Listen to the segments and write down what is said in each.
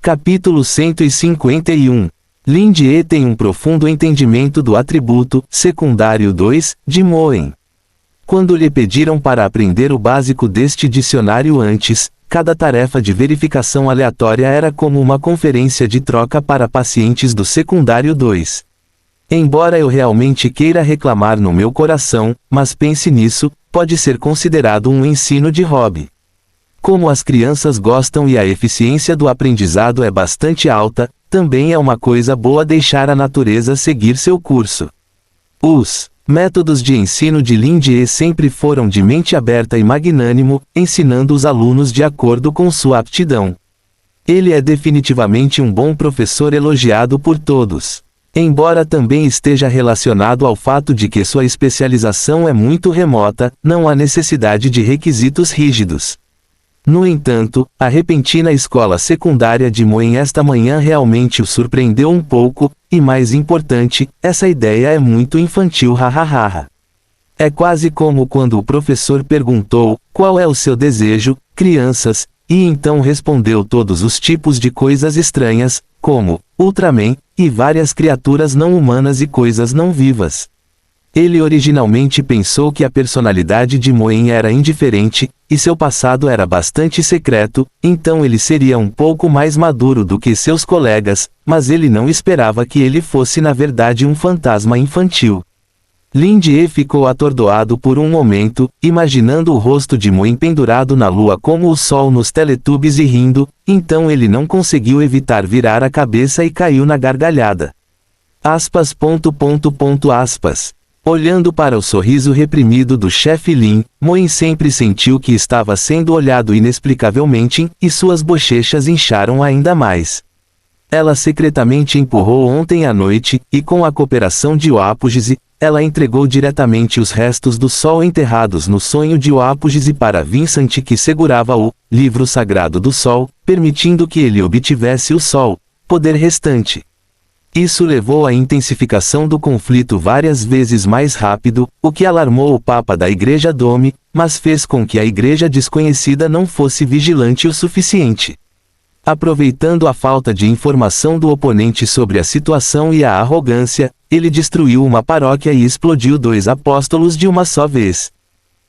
Capítulo 151. Lin Die tem um profundo entendimento do atributo secundário 2 de Moen. Quando lhe pediram para aprender o básico deste dicionário antes, cada tarefa de verificação aleatória era como uma conferência de troca para pacientes do secundário 2. Embora eu realmente queira reclamar no meu coração, mas pense nisso, pode ser considerado um ensino de hobby. Como as crianças gostam e a eficiência do aprendizado é bastante alta, também é uma coisa boa deixar a natureza seguir seu curso. Os métodos de ensino de Lin Die sempre foram de mente aberta e magnânimo, ensinando os alunos de acordo com sua aptidão. Ele é definitivamente um bom professor elogiado por todos. Embora também esteja relacionado ao fato de que sua especialização é muito remota, não há necessidade de requisitos rígidos. No entanto, a repentina escola secundária de Moen esta manhã realmente o surpreendeu um pouco, e mais importante, essa ideia é muito infantil hahaha. É quase como quando o professor perguntou, qual é o seu desejo, crianças, e então respondeu todos os tipos de coisas estranhas, como Ultraman, e várias criaturas não humanas e coisas não vivas. Ele originalmente pensou que a personalidade de Moen era indiferente, e seu passado era bastante secreto, então ele seria um pouco mais maduro do que seus colegas, mas ele não esperava que ele fosse na verdade um fantasma infantil. Lin Die ficou atordoado por um momento, imaginando o rosto de Moen pendurado na lua como o sol nos Teletubbies e rindo, então ele não conseguiu evitar virar a cabeça e caiu na gargalhada. Olhando para o sorriso reprimido do chefe Lin, Moen sempre sentiu que estava sendo olhado inexplicavelmente, e suas bochechas incharam ainda mais. Ela secretamente empurrou ontem à noite, e com a cooperação de Oapogise, ela entregou diretamente os restos do sol enterrados no sonho de Oapogise para Vincent que segurava o livro sagrado do sol, permitindo que ele obtivesse o sol, poder restante. Isso levou à intensificação do conflito várias vezes mais rápido, o que alarmou o Papa da Igreja Dome, mas fez com que a Igreja Desconhecida não fosse vigilante o suficiente. Aproveitando a falta de informação do oponente sobre a situação e a arrogância, ele destruiu uma paróquia e explodiu 2 apóstolos de uma só vez.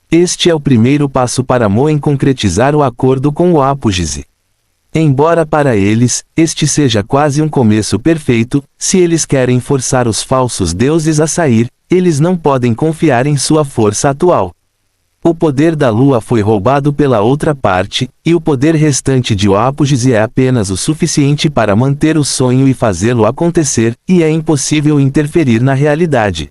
Este é o primeiro passo para Moen concretizar o acordo com o Apogise. Embora para eles, este seja quase um começo perfeito, se eles querem forçar os falsos deuses a sair, eles não podem confiar em sua força atual. O poder da lua foi roubado pela outra parte, e o poder restante de Oapogise é apenas o suficiente para manter o sonho e fazê-lo acontecer, e é impossível interferir na realidade.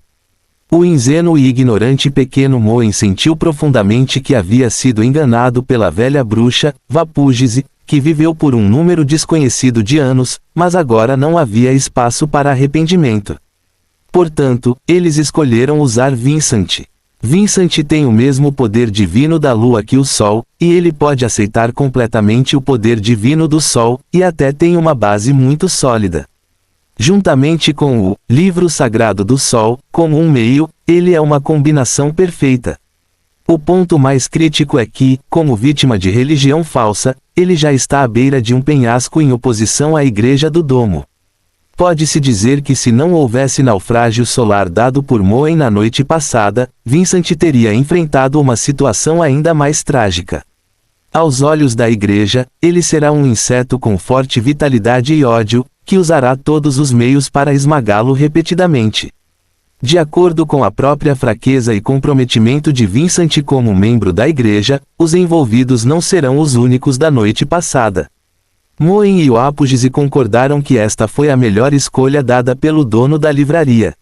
O ingênuo e ignorante pequeno Moen sentiu profundamente que havia sido enganado pela velha bruxa, Vapugise, que viveu por um número desconhecido de anos, mas agora não havia espaço para arrependimento. Portanto, eles escolheram usar Vincent. Vincent tem o mesmo poder divino da lua que o sol, e ele pode aceitar completamente o poder divino do sol, e até tem uma base muito sólida. Juntamente com o livro sagrado do sol, como um meio, ele é uma combinação perfeita. O ponto mais crítico é que, como vítima de religião falsa, ele já está à beira de um penhasco em oposição à Igreja do Domo. Pode-se dizer que se não houvesse naufrágio solar dado por Moen na noite passada, Vincent teria enfrentado uma situação ainda mais trágica. Aos olhos da Igreja, ele será um inseto com forte vitalidade e ódio, que usará todos os meios para esmagá-lo repetidamente. De acordo com a própria fraqueza e comprometimento de Vincent como membro da Igreja, os envolvidos não serão os únicos da noite passada. Moen e Oapogise concordaram que esta foi a melhor escolha dada pelo dono da livraria.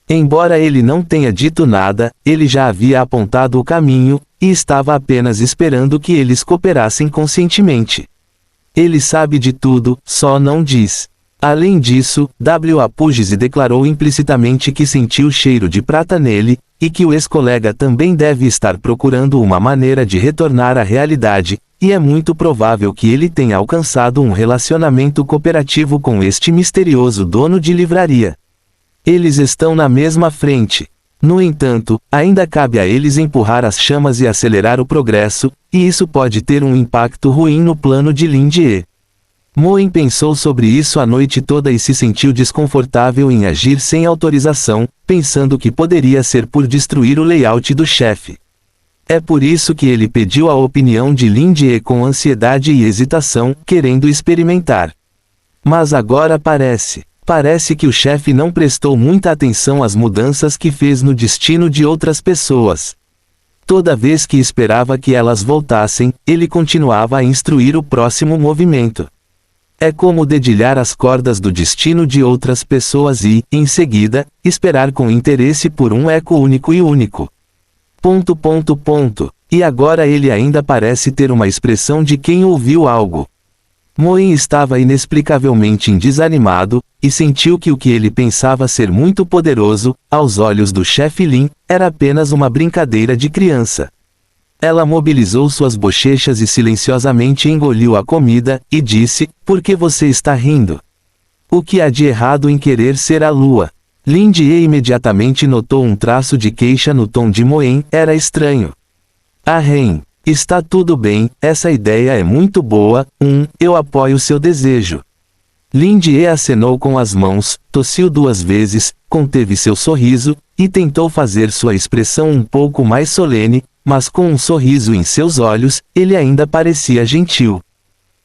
Embora ele não tenha dito nada, ele já havia apontado o caminho, e estava apenas esperando que eles cooperassem conscientemente. Ele sabe de tudo, só não diz. Além disso, Apogise declarou implicitamente que sentiu cheiro de prata nele, e que o ex-colega também deve estar procurando uma maneira de retornar à realidade, e é muito provável que ele tenha alcançado um relacionamento cooperativo com este misterioso dono de livraria. Eles estão na mesma frente. No entanto, ainda cabe a eles empurrar as chamas e acelerar o progresso, e isso pode ter um impacto ruim no plano de Lin Die. Moen pensou sobre isso a noite toda e se sentiu desconfortável em agir sem autorização, pensando que poderia ser por destruir o layout do chefe. É por isso que ele pediu a opinião de Lin Jie com ansiedade e hesitação, querendo experimentar. Mas agora parece que o chefe não prestou muita atenção às mudanças que fez no destino de outras pessoas. Toda vez que esperava que elas voltassem, ele continuava a instruir o próximo movimento. É como dedilhar as cordas do destino de outras pessoas e, em seguida, esperar com interesse por um eco único e único. ... E agora ele ainda parece ter uma expressão de quem ouviu algo. Moen estava inexplicavelmente desanimado, e sentiu que o que ele pensava ser muito poderoso, aos olhos do chefe Lin, era apenas uma brincadeira de criança. Ela mobilizou suas bochechas e silenciosamente engoliu a comida, e disse, por que você está rindo? O que há de errado em querer ser a lua? Lin Jie imediatamente notou um traço de queixa no tom de Moen, era estranho. Ren, está tudo bem, essa ideia é muito boa, eu apoio seu desejo. Lin Jie acenou com as mãos, tossiu 2 vezes, conteve seu sorriso, e tentou fazer sua expressão um pouco mais solene, mas com um sorriso em seus olhos, ele ainda parecia gentil.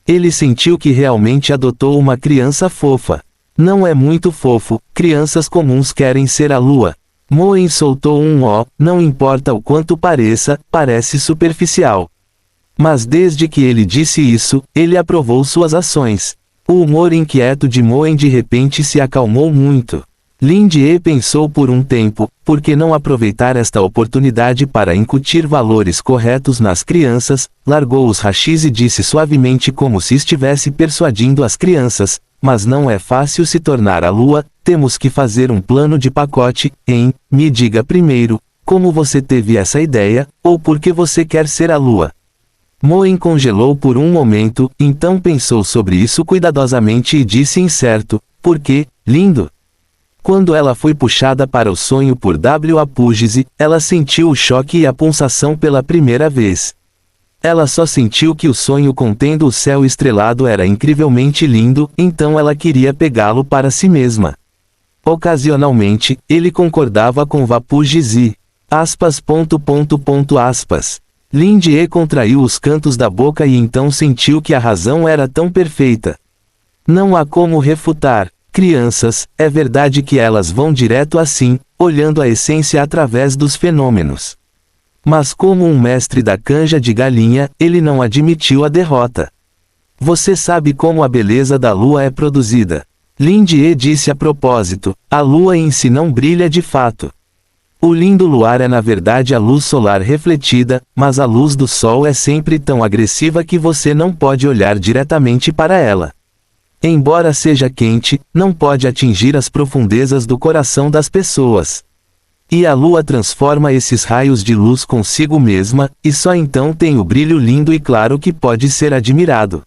Ele sentiu que realmente adotou uma criança fofa. Não é muito fofo, crianças comuns querem ser a lua. Moen soltou um ó, não importa o quanto parece superficial. Mas desde que ele disse isso, ele aprovou suas ações. O humor inquieto de Moen de repente se acalmou muito. Lin Jie pensou por um tempo, por que não aproveitar esta oportunidade para incutir valores corretos nas crianças, largou os hashis e disse suavemente como se estivesse persuadindo as crianças, mas não é fácil se tornar a lua, temos que fazer um plano de pacote, me diga primeiro, como você teve essa ideia, ou por que você quer ser a lua. Moen congelou por um momento, então pensou sobre isso cuidadosamente e disse incerto, por que, lindo? Quando ela foi puxada para o sonho por Apugise, ela sentiu o choque e a pulsação pela primeira vez. Ela só sentiu que o sonho contendo o céu estrelado era incrivelmente lindo, então ela queria pegá-lo para si mesma. Ocasionalmente, ele concordava com Apugise. Lin Jie contraiu os cantos da boca e então sentiu que a razão era tão perfeita. Não há como refutar. Crianças, é verdade que elas vão direto assim, olhando a essência através dos fenômenos. Mas como um mestre da canja de galinha, ele não admitiu a derrota. Você sabe como a beleza da lua é produzida. Lin Jie disse a propósito, a lua em si não brilha de fato. O lindo luar é na verdade a luz solar refletida, mas a luz do sol é sempre tão agressiva que você não pode olhar diretamente para ela. Embora seja quente, não pode atingir as profundezas do coração das pessoas. E a lua transforma esses raios de luz consigo mesma, e só então tem o brilho lindo e claro que pode ser admirado.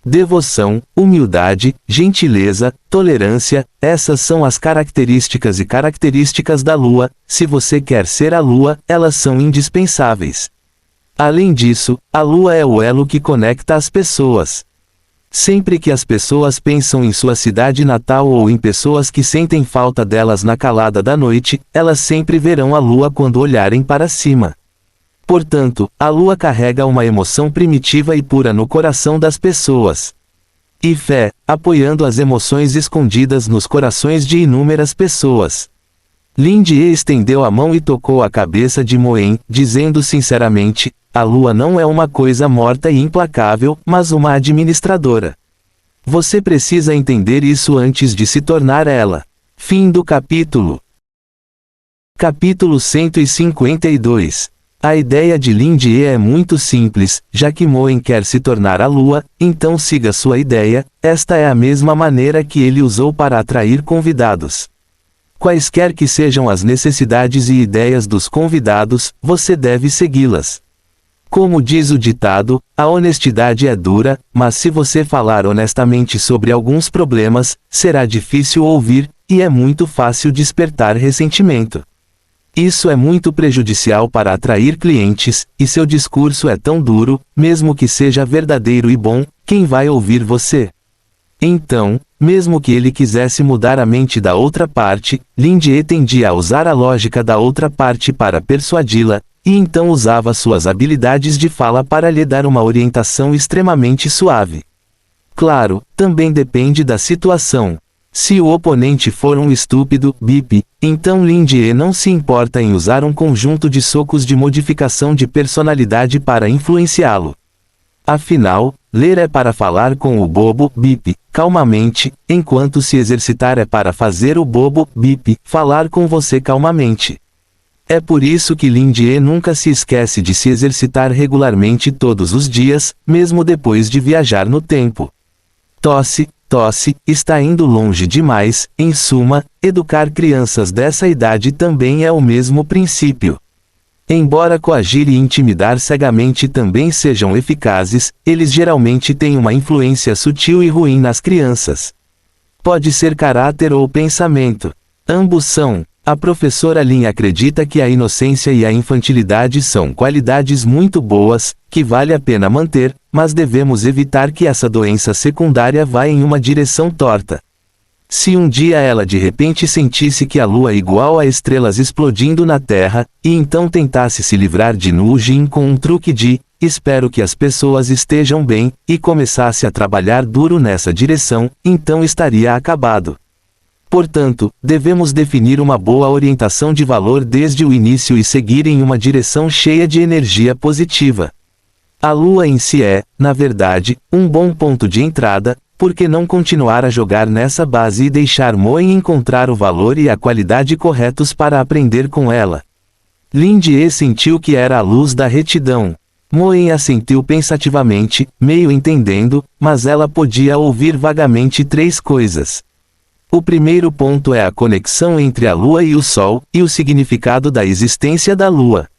Devoção, humildade, gentileza, tolerância, essas são as características da lua, se você quer ser a lua, elas são indispensáveis. Além disso, a lua é o elo que conecta as pessoas. Sempre que as pessoas pensam em sua cidade natal ou em pessoas que sentem falta delas na calada da noite, elas sempre verão a lua quando olharem para cima. Portanto, a lua carrega uma emoção primitiva e pura no coração das pessoas. E fé, apoiando as emoções escondidas nos corações de inúmeras pessoas. Lin Jie estendeu a mão e tocou a cabeça de Moen, dizendo sinceramente, a lua não é uma coisa morta e implacável, mas uma administradora. Você precisa entender isso antes de se tornar ela. Fim do capítulo. Capítulo 152. A ideia de Lin Jie é muito simples, já que Moen quer se tornar a lua, então siga sua ideia, esta é a mesma maneira que ele usou para atrair convidados. Quaisquer que sejam as necessidades e ideias dos convidados, você deve segui-las. Como diz o ditado, a honestidade é dura, mas se você falar honestamente sobre alguns problemas, será difícil ouvir, e é muito fácil despertar ressentimento. Isso é muito prejudicial para atrair clientes, e seu discurso é tão duro, mesmo que seja verdadeiro e bom, quem vai ouvir você? Então, mesmo que ele quisesse mudar a mente da outra parte, Lin Jie tendia a usar a lógica da outra parte para persuadi-la, e então usava suas habilidades de fala para lhe dar uma orientação extremamente suave. Claro, também depende da situação. Se o oponente for um estúpido, bip, então Lin Jie não se importa em usar um conjunto de socos de modificação de personalidade para influenciá-lo. Afinal, ler é para falar com o bobo, bip, calmamente, enquanto se exercitar é para fazer o bobo, bip, falar com você calmamente. É por isso que Lin Jie nunca se esquece de se exercitar regularmente todos os dias, mesmo depois de viajar no tempo. Tosse, está indo longe demais. Em suma, educar crianças dessa idade também é o mesmo princípio. Embora coagir e intimidar cegamente também sejam eficazes, eles geralmente têm uma influência sutil e ruim nas crianças. Pode ser caráter ou pensamento. Ambos são. A professora Lin acredita que a inocência e a infantilidade são qualidades muito boas, que vale a pena manter, mas devemos evitar que essa doença secundária vá em uma direção torta. Se um dia ela de repente sentisse que a lua é igual a estrelas explodindo na Terra, e então tentasse se livrar de Nu Jin com um truque de "espero que as pessoas estejam bem", e começasse a trabalhar duro nessa direção, então estaria acabado. Portanto, devemos definir uma boa orientação de valor desde o início e seguir em uma direção cheia de energia positiva. A lua em si é, na verdade, um bom ponto de entrada. Por que não continuar a jogar nessa base e deixar Moen encontrar o valor e a qualidade corretos para aprender com ela? Lin Jie sentiu que era a luz da retidão. Moen assentiu pensativamente, meio entendendo, mas ela podia ouvir vagamente 3 coisas. O primeiro ponto é a conexão entre a Lua e o Sol, e o significado da existência da Lua.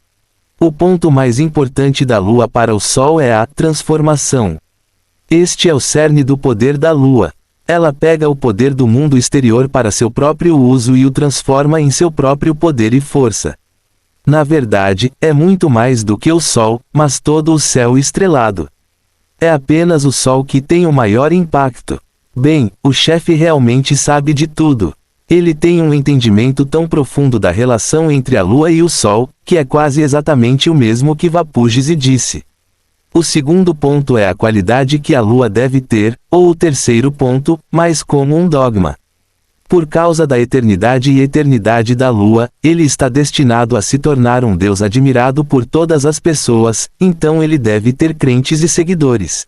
O ponto mais importante da Lua para o Sol é a transformação. Este é o cerne do poder da Lua. Ela pega o poder do mundo exterior para seu próprio uso e o transforma em seu próprio poder e força. Na verdade, é muito mais do que o Sol, mas todo o céu estrelado. É apenas o Sol que tem o maior impacto. Bem, o chefe realmente sabe de tudo. Ele tem um entendimento tão profundo da relação entre a Lua e o Sol, que é quase exatamente o mesmo que Vapujisi disse. O segundo ponto é a qualidade que a Lua deve ter, ou o terceiro ponto, mais como um dogma. Por causa da eternidade e eternidade da Lua, ele está destinado a se tornar um Deus admirado por todas as pessoas, então ele deve ter crentes e seguidores.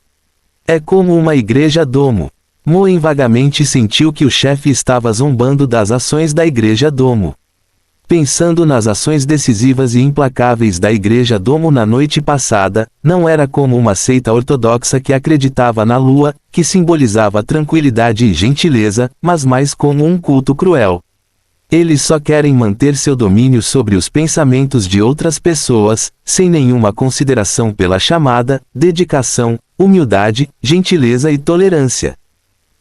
É como uma igreja domo. Moen vagamente sentiu que o chefe estava zombando das ações da igreja domo. Pensando nas ações decisivas e implacáveis da Igreja Domo na noite passada, não era como uma seita ortodoxa que acreditava na lua, que simbolizava tranquilidade e gentileza, mas mais como um culto cruel. Eles só querem manter seu domínio sobre os pensamentos de outras pessoas, sem nenhuma consideração pela chamada, dedicação, humildade, gentileza e tolerância.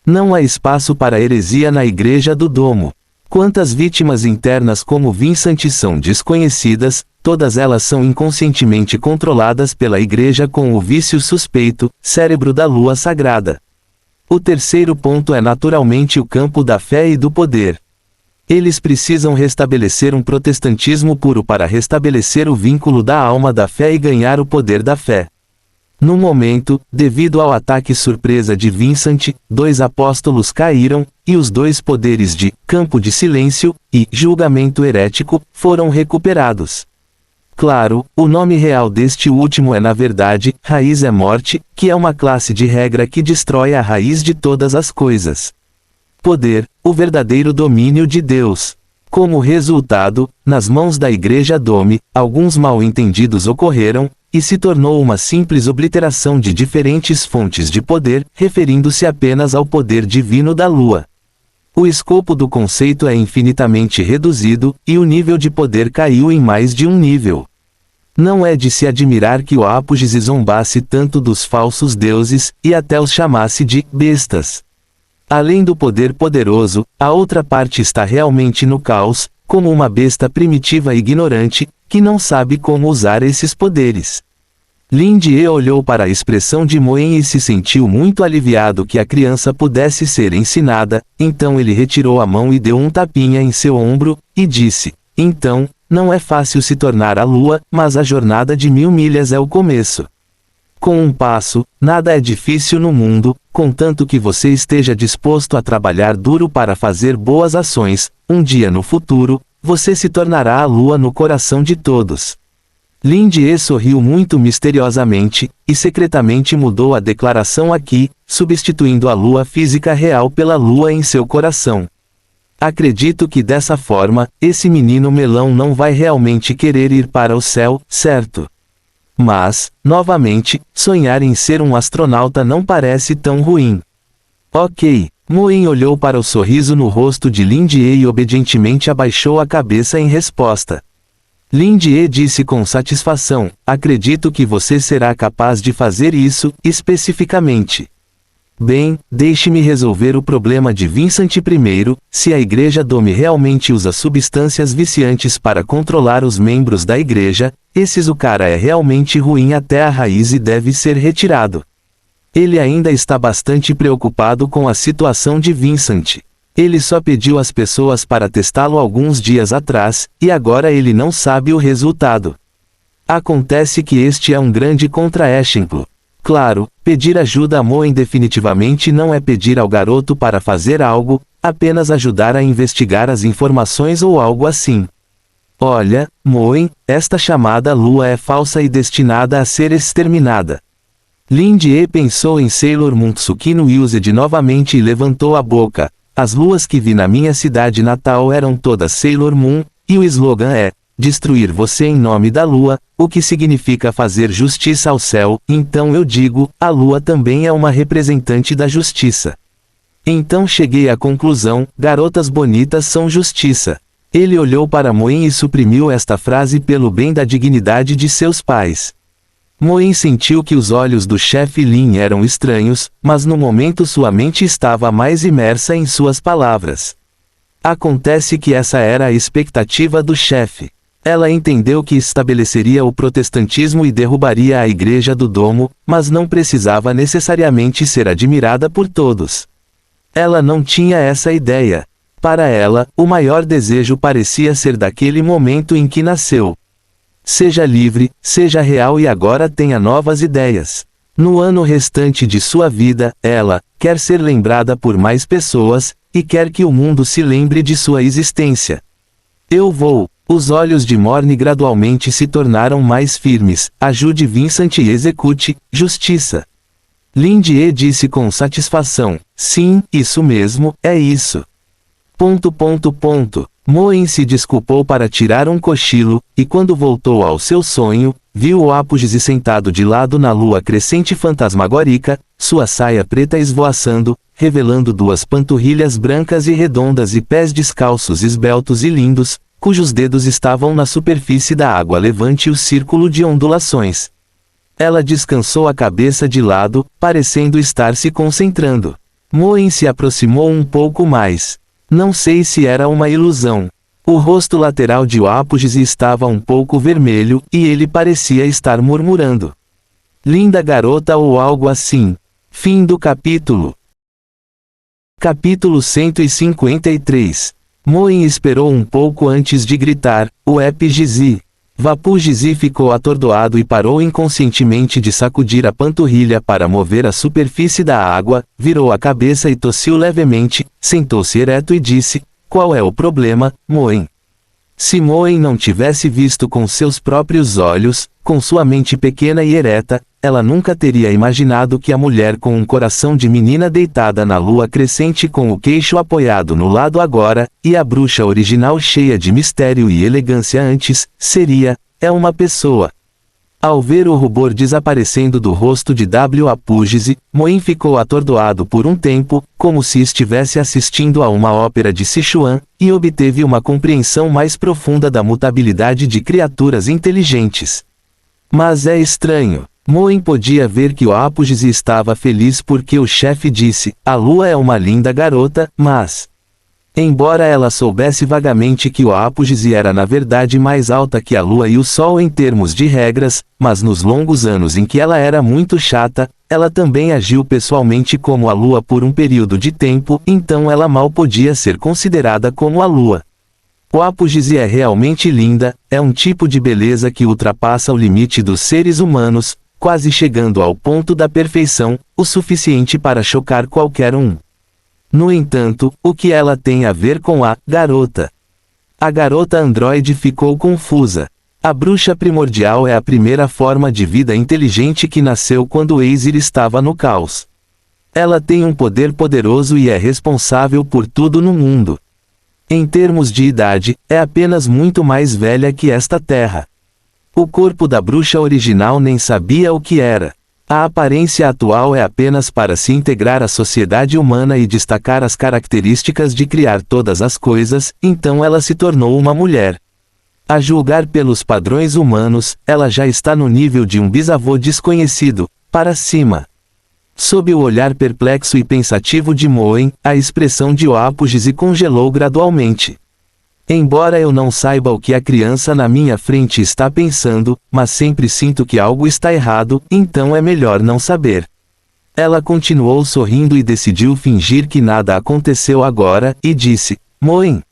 Não há espaço para heresia na Igreja do Domo. Quantas vítimas internas como Vincent são desconhecidas, todas elas são inconscientemente controladas pela igreja com o vício suspeito, cérebro da lua sagrada. O terceiro ponto é naturalmente o campo da fé e do poder. Eles precisam restabelecer um protestantismo puro para restabelecer o vínculo da alma da fé e ganhar o poder da fé. No momento, devido ao ataque surpresa de Vincent, 2 apóstolos caíram, e os 2 poderes de campo de silêncio e julgamento herético foram recuperados. Claro, o nome real deste último é na verdade, Raiz é Morte, que é uma classe de regra que destrói a raiz de todas as coisas. Poder, o verdadeiro domínio de Deus. Como resultado, nas mãos da Igreja Dome, alguns mal-entendidos ocorreram, e se tornou uma simples obliteração de diferentes fontes de poder, referindo-se apenas ao poder divino da Lua. O escopo do conceito é infinitamente reduzido, e o nível de poder caiu em mais de um nível. Não é de se admirar que o Apogese zombasse tanto dos falsos deuses, e até os chamasse de bestas. Além do poder poderoso, a outra parte está realmente no caos, como uma besta primitiva e ignorante, que não sabe como usar esses poderes. Lin Die olhou para a expressão de Moen e se sentiu muito aliviado que a criança pudesse ser ensinada, então ele retirou a mão e deu um tapinha em seu ombro, e disse, então, não é fácil se tornar a lua, mas a jornada de 1000 milhas é o começo. Com um passo, nada é difícil no mundo, contanto que você esteja disposto a trabalhar duro para fazer boas ações, um dia no futuro, você se tornará a lua no coração de todos. Lin Die sorriu muito misteriosamente, e secretamente mudou a declaração aqui, substituindo a lua física real pela lua em seu coração. Acredito que dessa forma, esse menino melão não vai realmente querer ir para o céu, certo? Mas, novamente, sonhar em ser um astronauta não parece tão ruim. Ok. Moen olhou para o sorriso no rosto de Lin Die e obedientemente abaixou a cabeça em resposta. Lin Die disse com satisfação, acredito que você será capaz de fazer isso, especificamente. Bem, deixe-me resolver o problema de Vincent primeiro. Se a igreja Dome realmente usa substâncias viciantes para controlar os membros da igreja, o cara é realmente ruim até a raiz e deve ser retirado. Ele ainda está bastante preocupado com a situação de Vincent. Ele só pediu às pessoas para testá-lo alguns dias atrás, e agora ele não sabe o resultado. Acontece que este é um grande contraexemplo. Claro, pedir ajuda a Moen definitivamente não é pedir ao garoto para fazer algo, apenas ajudar a investigar as informações ou algo assim. Olha, Moen, esta chamada lua é falsa e destinada a ser exterminada. Lin Die pensou em Sailor Moon Tsukino Used novamente e levantou a boca. As luas que vi na minha cidade natal eram todas Sailor Moon, e o slogan é, destruir você em nome da lua, o que significa fazer justiça ao céu, então eu digo, a lua também é uma representante da justiça. Então cheguei à conclusão, garotas bonitas são justiça. Ele olhou para Moen e suprimiu esta frase pelo bem da dignidade de seus pais. Moen sentiu que os olhos do chefe Lin eram estranhos, mas no momento sua mente estava mais imersa em suas palavras. Acontece que essa era a expectativa do chefe. Ela entendeu que estabeleceria o protestantismo e derrubaria a igreja do domo, mas não precisava necessariamente ser admirada por todos. Ela não tinha essa ideia. Para ela, o maior desejo parecia ser daquele momento em que nasceu. Seja livre, seja real e agora tenha novas ideias. No ano restante de sua vida, ela quer ser lembrada por mais pessoas, e quer que o mundo se lembre de sua existência. Eu vou. Os olhos de Morne gradualmente se tornaram mais firmes. Ajude Vincent e execute justiça. Lin Die disse com satisfação. Sim, isso mesmo, é isso. Moen se desculpou para tirar um cochilo, e quando voltou ao seu sonho, viu o Apogese sentado de lado na lua crescente fantasmagórica, sua saia preta esvoaçando, revelando duas panturrilhas brancas e redondas e pés descalços esbeltos e lindos, cujos dedos estavam na superfície da água levante o círculo de ondulações. Ela descansou a cabeça de lado, parecendo estar se concentrando. Moen se aproximou um pouco mais. Não sei se era uma ilusão. O rosto lateral de Apogese estava um pouco vermelho, e ele parecia estar murmurando. Linda garota ou algo assim. Fim do capítulo. Capítulo 153. Moen esperou um pouco antes de gritar, o Epigese. Vapugese ficou atordoado e parou inconscientemente de sacudir a panturrilha para mover a superfície da água, virou a cabeça e tossiu levemente, sentou-se ereto e disse, qual é o problema, Moen? Se Moen não tivesse visto com seus próprios olhos, com sua mente pequena e ereta, ela nunca teria imaginado que a mulher com um coração de menina deitada na lua crescente com o queixo apoiado no lado agora, e a bruxa original cheia de mistério e elegância antes, é uma pessoa. Ao ver o rubor desaparecendo do rosto de Apogese, Moen ficou atordoado por um tempo, como se estivesse assistindo a uma ópera de Sichuan, e obteve uma compreensão mais profunda da mutabilidade de criaturas inteligentes. Mas é estranho. Moen podia ver que o Apogese estava feliz porque o chefe disse, a lua é uma linda garota, mas... Embora ela soubesse vagamente que o apogese era na verdade mais alta que a Lua e o Sol em termos de regras, mas nos longos anos em que ela era muito chata, ela também agiu pessoalmente como a Lua por um período de tempo, então ela mal podia ser considerada como a Lua. O apogese é realmente linda, é um tipo de beleza que ultrapassa o limite dos seres humanos, quase chegando ao ponto da perfeição, o suficiente para chocar qualquer um. No entanto, o que ela tem a ver com a garota? A garota androide ficou confusa. A bruxa primordial é a primeira forma de vida inteligente que nasceu quando Aesir estava no caos. Ela tem um poder poderoso e é responsável por tudo no mundo. Em termos de idade, é apenas muito mais velha que esta terra. O corpo da bruxa original nem sabia o que era. A aparência atual é apenas para se integrar à sociedade humana e destacar as características de criar todas as coisas, então ela se tornou uma mulher. A julgar pelos padrões humanos, ela já está no nível de um bisavô desconhecido, para cima. Sob o olhar perplexo e pensativo de Moen, a expressão de apogese congelou gradualmente. Embora eu não saiba o que a criança na minha frente está pensando, mas sempre sinto que algo está errado, então é melhor não saber. Ela continuou sorrindo e decidiu fingir que nada aconteceu agora, e disse, Moen.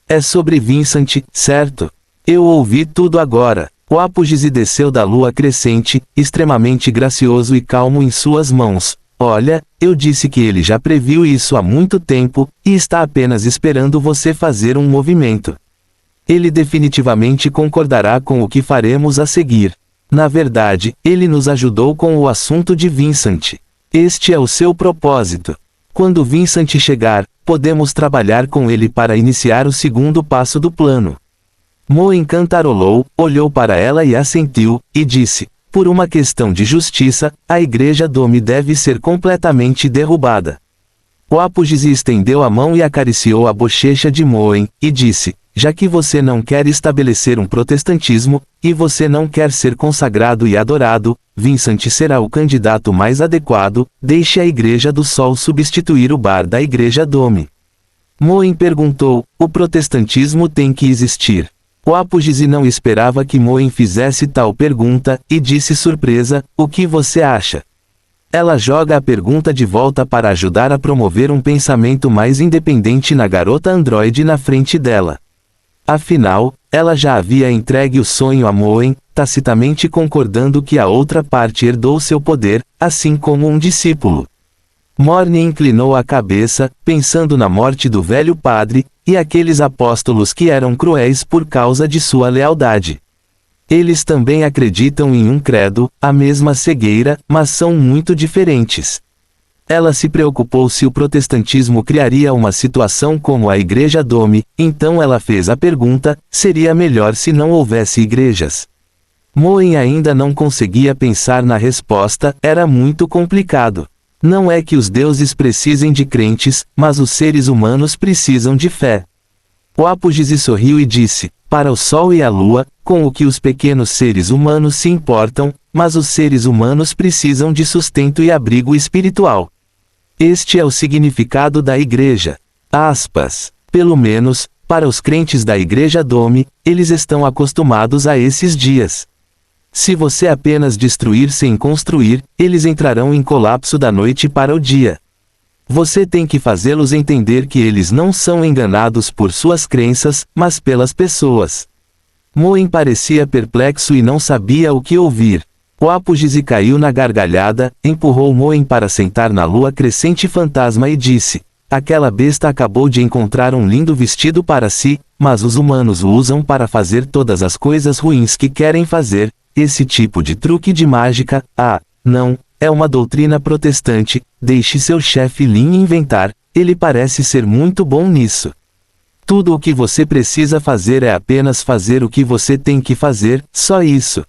É sobre Vincent, certo? Eu ouvi tudo agora. O apogese desceu da lua crescente, extremamente gracioso e calmo em suas mãos. Olha, eu disse que ele já previu isso há muito tempo, e está apenas esperando você fazer um movimento. Ele definitivamente concordará com o que faremos a seguir. Na verdade, ele nos ajudou com o assunto de Vincent. Este é o seu propósito. Quando Vincent chegar, podemos trabalhar com ele para iniciar o segundo passo do plano. Moen cantarolou, olhou para ela e assentiu, e disse, por uma questão de justiça, a Igreja Dome deve ser completamente derrubada. O apogese estendeu a mão e acariciou a bochecha de Moen, e disse, já que você não quer estabelecer um protestantismo, e você não quer ser consagrado e adorado, Vincent será o candidato mais adequado, deixe a Igreja do Sol substituir o bar da Igreja Dome. Moen perguntou, o protestantismo tem que existir. O apogese não esperava que Moen fizesse tal pergunta, e disse surpresa, o que você acha? Ela joga a pergunta de volta para ajudar a promover um pensamento mais independente na garota androide na frente dela. Afinal, ela já havia entregue o sonho a Moen, tacitamente concordando que a outra parte herdou seu poder, assim como um discípulo. Morne inclinou a cabeça, pensando na morte do velho padre, e aqueles apóstolos que eram cruéis por causa de sua lealdade. Eles também acreditam em um credo, a mesma cegueira, mas são muito diferentes. Ela se preocupou se o protestantismo criaria uma situação como a Igreja Dome, então ela fez a pergunta, seria melhor se não houvesse igrejas? Moen ainda não conseguia pensar na resposta, era muito complicado. Não é que os deuses precisem de crentes, mas os seres humanos precisam de fé. O apogese sorriu e disse, para o Sol e a Lua, com o que os pequenos seres humanos se importam, mas os seres humanos precisam de sustento e abrigo espiritual. Este é o significado da Igreja. Aspas. Pelo menos, para os crentes da Igreja Dome, eles estão acostumados a esses dias. Se você apenas destruir sem construir, eles entrarão em colapso da noite para o dia. Você tem que fazê-los entender que eles não são enganados por suas crenças, mas pelas pessoas. Moen parecia perplexo e não sabia o que ouvir. O apogese caiu na gargalhada, empurrou Moen para sentar na lua crescente fantasma e disse, aquela besta acabou de encontrar um lindo vestido para si, mas os humanos o usam para fazer todas as coisas ruins que querem fazer. Esse tipo de truque de mágica, não, é uma doutrina protestante, deixe seu chefe Lin inventar, ele parece ser muito bom nisso. Tudo o que você precisa fazer é apenas fazer o que você tem que fazer, só isso.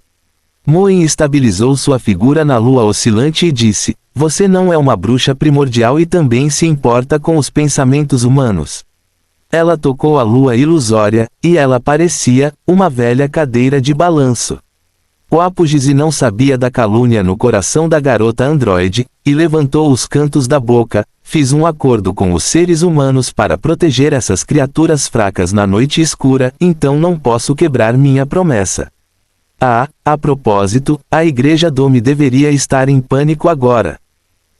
Moen estabilizou sua figura na lua oscilante e disse, você não é uma bruxa primordial e também se importa com os pensamentos humanos. Ela tocou a lua ilusória, e ela parecia, uma velha cadeira de balanço. O apógise não sabia da calúnia no coração da garota androide, e levantou os cantos da boca. Fiz um acordo com os seres humanos para proteger essas criaturas fracas na noite escura, então não posso quebrar minha promessa. A propósito, a Igreja Dome deveria estar em pânico agora.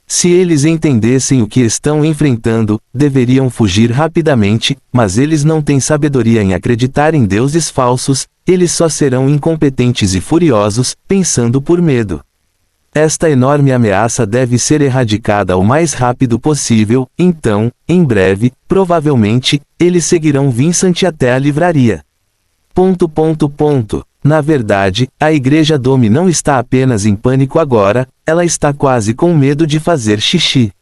Se eles entendessem o que estão enfrentando, deveriam fugir rapidamente, mas eles não têm sabedoria em acreditar em deuses falsos, eles só serão incompetentes e furiosos, pensando por medo. Esta enorme ameaça deve ser erradicada o mais rápido possível, então, em breve, provavelmente, eles seguirão Vincent até a livraria. Na verdade, a Igreja Dome não está apenas em pânico agora, ela está quase com medo de fazer xixi.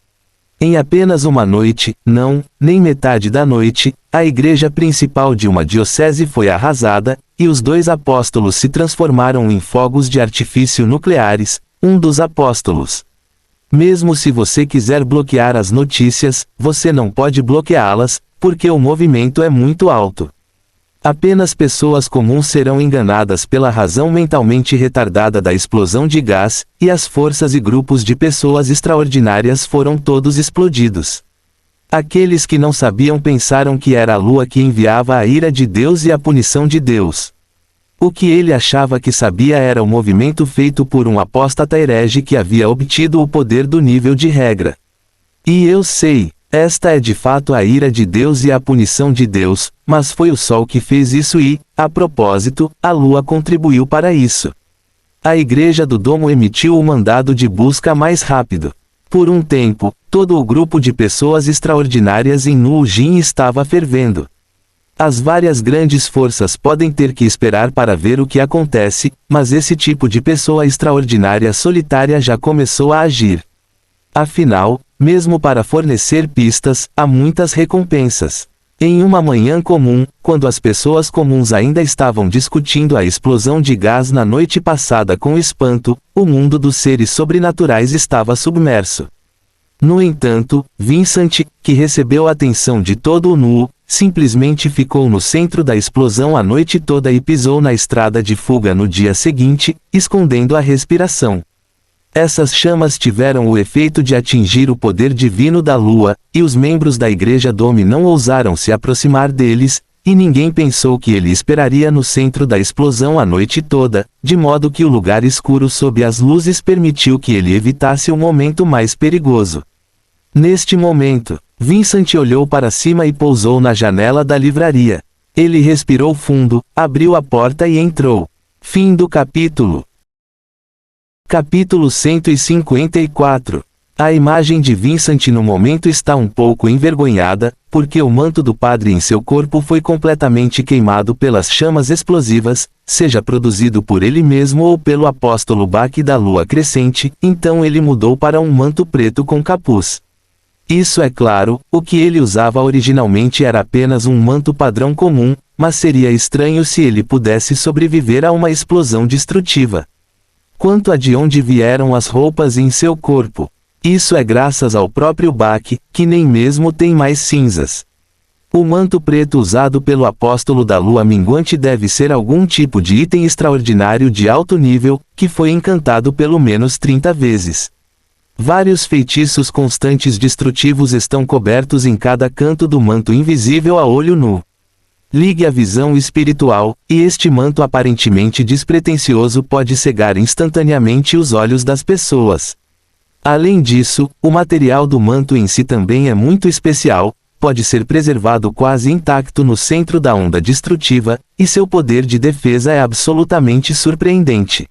Em apenas uma noite, não, nem metade da noite, a igreja principal de uma diocese foi arrasada, e os 2 apóstolos se transformaram em fogos de artifício nucleares. Um dos apóstolos. Mesmo se você quiser bloquear as notícias, você não pode bloqueá-las, porque o movimento é muito alto. Apenas pessoas comuns serão enganadas pela razão mentalmente retardada da explosão de gás, e as forças e grupos de pessoas extraordinárias foram todos explodidos. Aqueles que não sabiam pensaram que era a lua que enviava a ira de Deus e a punição de Deus. O que ele achava que sabia era o movimento feito por um apóstata herege que havia obtido o poder do nível de regra. E eu sei, esta é de fato a ira de Deus e a punição de Deus, mas foi o Sol que fez isso e, a propósito, a Lua contribuiu para isso. A Igreja do Domo emitiu o mandado de busca mais rápido. Por um tempo, todo o grupo de pessoas extraordinárias em Nuujin estava fervendo. As várias grandes forças podem ter que esperar para ver o que acontece, mas esse tipo de pessoa extraordinária solitária já começou a agir. Afinal, mesmo para fornecer pistas, há muitas recompensas. Em uma manhã comum, quando as pessoas comuns ainda estavam discutindo a explosão de gás na noite passada com espanto, o mundo dos seres sobrenaturais estava submerso. No entanto, Vincent, que recebeu a atenção de todo o Nu, simplesmente ficou no centro da explosão a noite toda e pisou na estrada de fuga no dia seguinte, escondendo a respiração. Essas chamas tiveram o efeito de atingir o poder divino da lua, e os membros da Igreja Dome não ousaram se aproximar deles, e ninguém pensou que ele esperaria no centro da explosão a noite toda, de modo que o lugar escuro sob as luzes permitiu que ele evitasse o momento mais perigoso. Neste momento, Vincent olhou para cima e pousou na janela da livraria. Ele respirou fundo, abriu a porta e entrou. Fim do capítulo. Capítulo 154. A imagem de Vincent no momento está um pouco envergonhada, porque o manto do padre em seu corpo foi completamente queimado pelas chamas explosivas, seja produzido por ele mesmo ou pelo apóstolo Bach da lua crescente, então ele mudou para um manto preto com capuz. Isso é claro, o que ele usava originalmente era apenas um manto padrão comum, mas seria estranho se ele pudesse sobreviver a uma explosão destrutiva. Quanto a de onde vieram as roupas em seu corpo, isso é graças ao próprio Bach, que nem mesmo tem mais cinzas. O manto preto usado pelo apóstolo da lua minguante deve ser algum tipo de item extraordinário de alto nível, que foi encantado pelo menos 30 vezes. Vários feitiços constantes destrutivos estão cobertos em cada canto do manto invisível a olho nu. Ligue a visão espiritual, e este manto aparentemente despretensioso pode cegar instantaneamente os olhos das pessoas. Além disso, o material do manto em si também é muito especial, pode ser preservado quase intacto no centro da onda destrutiva, e seu poder de defesa é absolutamente surpreendente.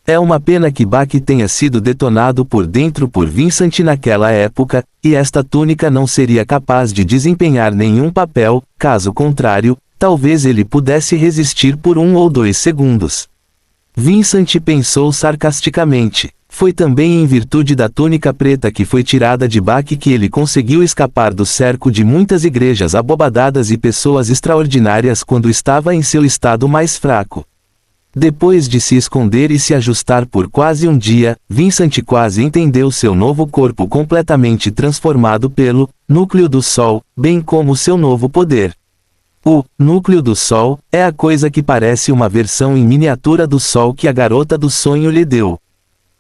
É uma pena que Bach tenha sido detonado por dentro por Vincent naquela época, e esta túnica não seria capaz de desempenhar nenhum papel, caso contrário, talvez ele pudesse resistir por 1 ou 2 segundos. Vincent pensou sarcasticamente. Foi também em virtude da túnica preta que foi tirada de Bach que ele conseguiu escapar do cerco de muitas igrejas abobadadas e pessoas extraordinárias quando estava em seu estado mais fraco. Depois de se esconder e se ajustar por quase um dia, Vincent quase entendeu seu novo corpo completamente transformado pelo núcleo do Sol, bem como seu novo poder. O núcleo do Sol é a coisa que parece uma versão em miniatura do Sol que a garota do sonho lhe deu.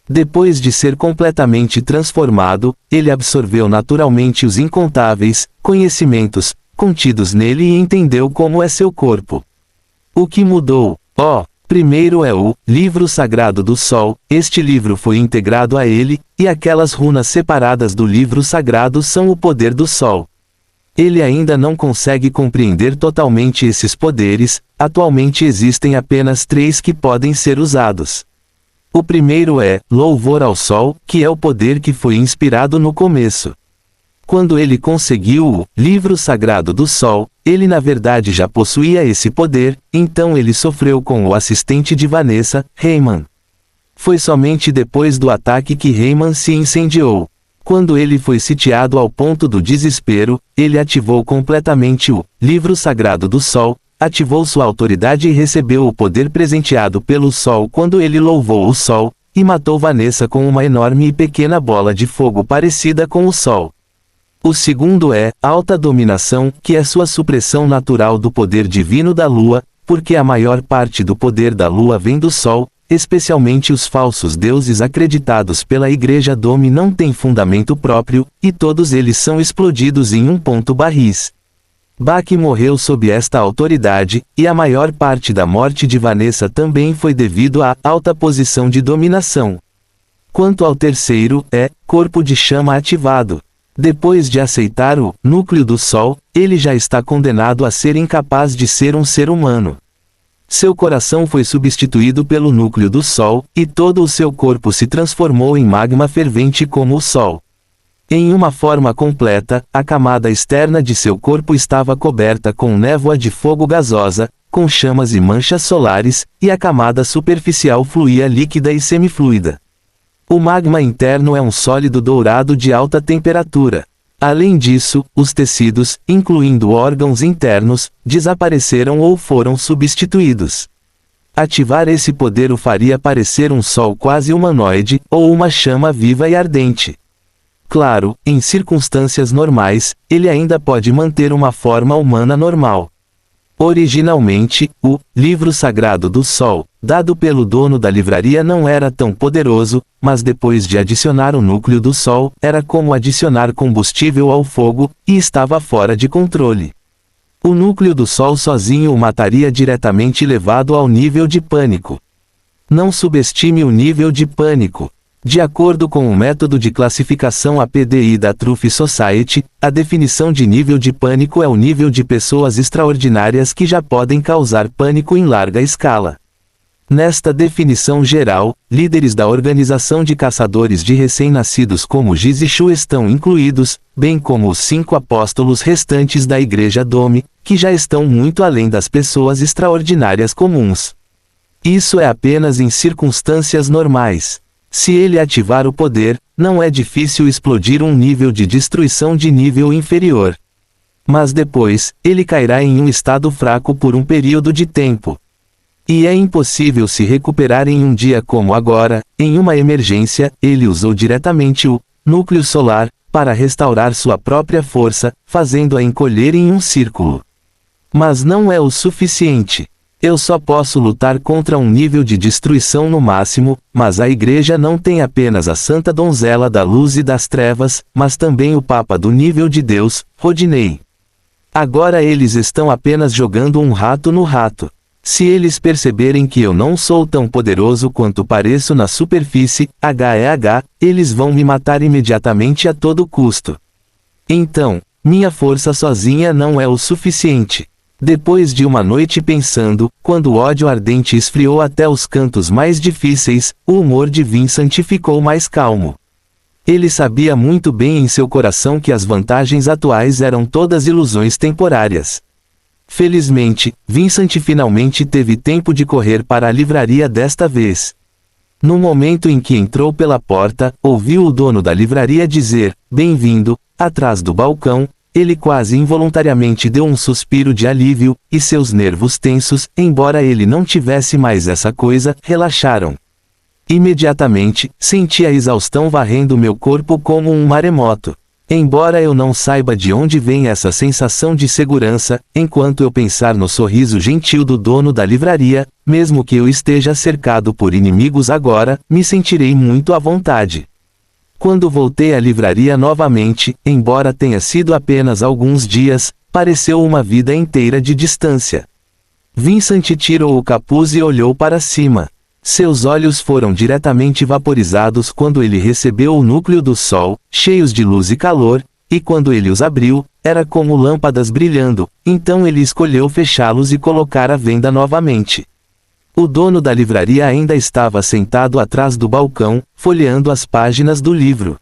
Depois de ser completamente transformado, ele absorveu naturalmente os incontáveis conhecimentos contidos nele e entendeu como é seu corpo. O que mudou? Primeiro é o livro sagrado do Sol. Este livro foi integrado a ele, e aquelas runas separadas do livro sagrado são o poder do Sol. Ele ainda não consegue compreender totalmente esses poderes. Atualmente existem apenas 3 que podem ser usados. O primeiro é louvor ao Sol, que é o poder que foi inspirado no começo. Quando ele conseguiu o livro sagrado do Sol, ele na verdade já possuía esse poder, então ele sofreu com o assistente de Vanessa, Heyman. Foi somente depois do ataque que Heyman se incendiou. Quando ele foi sitiado ao ponto do desespero, ele ativou completamente o livro sagrado do Sol, ativou sua autoridade e recebeu o poder presenteado pelo Sol quando ele louvou o Sol, e matou Vanessa com uma enorme e pequena bola de fogo parecida com o Sol. O segundo é alta dominação, que é sua supressão natural do poder divino da Lua, porque a maior parte do poder da Lua vem do Sol, especialmente os falsos deuses acreditados pela Igreja Dome não têm fundamento próprio, e todos eles são explodidos em um ponto barris. Bach morreu sob esta autoridade, e a maior parte da morte de Vanessa também foi devido à alta posição de dominação. Quanto ao terceiro, é corpo de chama ativado. Depois de aceitar o núcleo do Sol, ele já está condenado a ser incapaz de ser um ser humano. Seu coração foi substituído pelo núcleo do Sol, e todo o seu corpo se transformou em magma fervente como o Sol. Em uma forma completa, a camada externa de seu corpo estava coberta com névoa de fogo gasosa, com chamas e manchas solares, e a camada superficial fluía líquida e semifluida. O magma interno é um sólido dourado de alta temperatura. Além disso, os tecidos, incluindo órgãos internos, desapareceram ou foram substituídos. Ativar esse poder o faria parecer um sol quase humanoide, ou uma chama viva e ardente. Claro, em circunstâncias normais, ele ainda pode manter uma forma humana normal. Originalmente, o livro sagrado do Sol, dado pelo dono da livraria não era tão poderoso, mas depois de adicionar o núcleo do Sol, era como adicionar combustível ao fogo, e estava fora de controle. O núcleo do Sol sozinho o mataria diretamente levado ao nível de pânico. Não subestime o nível de pânico. De acordo com o método de classificação APDI da Truth Society, a definição de nível de pânico é o nível de pessoas extraordinárias que já podem causar pânico em larga escala. Nesta definição geral, líderes da organização de caçadores de recém-nascidos como Jishu estão incluídos, bem como os 5 apóstolos restantes da Igreja Dome, que já estão muito além das pessoas extraordinárias comuns. Isso é apenas em circunstâncias normais. Se ele ativar o poder, não é difícil explodir um nível de destruição de nível inferior. Mas depois, ele cairá em um estado fraco por um período de tempo. E é impossível se recuperar em um dia como agora. Em uma emergência, ele usou diretamente o núcleo solar para restaurar sua própria força, fazendo-a encolher em um círculo. Mas não é o suficiente. Eu só posso lutar contra um nível de destruição no máximo, mas a Igreja não tem apenas a Santa Donzela da Luz e das Trevas, mas também o Papa do nível de Deus, Rodney. Agora eles estão apenas jogando um rato no rato. Se eles perceberem que eu não sou tão poderoso quanto pareço na superfície, eles vão me matar imediatamente a todo custo. Então, minha força sozinha não é o suficiente. Depois de uma noite pensando, quando o ódio ardente esfriou até os cantos mais difíceis, o humor de Vincent ficou mais calmo. Ele sabia muito bem em seu coração que as vantagens atuais eram todas ilusões temporárias. Felizmente, Vincent finalmente teve tempo de correr para a livraria desta vez. No momento em que entrou pela porta, ouviu o dono da livraria dizer, "Bem-vindo", atrás do balcão. Ele quase involuntariamente deu um suspiro de alívio, e seus nervos tensos, embora ele não tivesse mais essa coisa, relaxaram. Imediatamente, senti a exaustão varrendo meu corpo como um maremoto. Embora eu não saiba de onde vem essa sensação de segurança, enquanto eu pensar no sorriso gentil do dono da livraria, mesmo que eu esteja cercado por inimigos agora, me sentirei muito à vontade. Quando voltei à livraria novamente, embora tenha sido apenas alguns dias, pareceu uma vida inteira de distância. Vincent tirou o capuz e olhou para cima. Seus olhos foram diretamente vaporizados quando ele recebeu o núcleo do sol, cheios de luz e calor, e quando ele os abriu, era como lâmpadas brilhando, então ele escolheu fechá-los e colocar à venda novamente. O dono da livraria ainda estava sentado atrás do balcão, folheando as páginas do livro.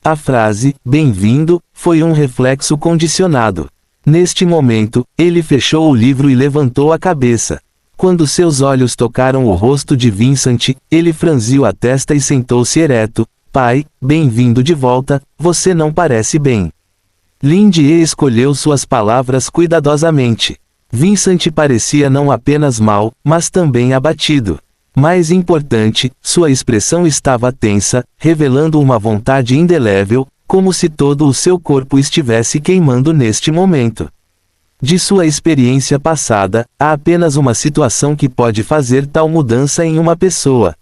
A frase, "Bem-vindo", foi um reflexo condicionado. Neste momento, ele fechou o livro e levantou a cabeça. Quando seus olhos tocaram o rosto de Vincent, ele franziu a testa e sentou-se ereto. "Pai, bem-vindo de volta, você não parece bem." Lindy escolheu suas palavras cuidadosamente. Vincent parecia não apenas mal, mas também abatido. Mais importante, sua expressão estava tensa, revelando uma vontade indelével, como se todo o seu corpo estivesse queimando neste momento. De sua experiência passada, há apenas uma situação que pode fazer tal mudança em uma pessoa.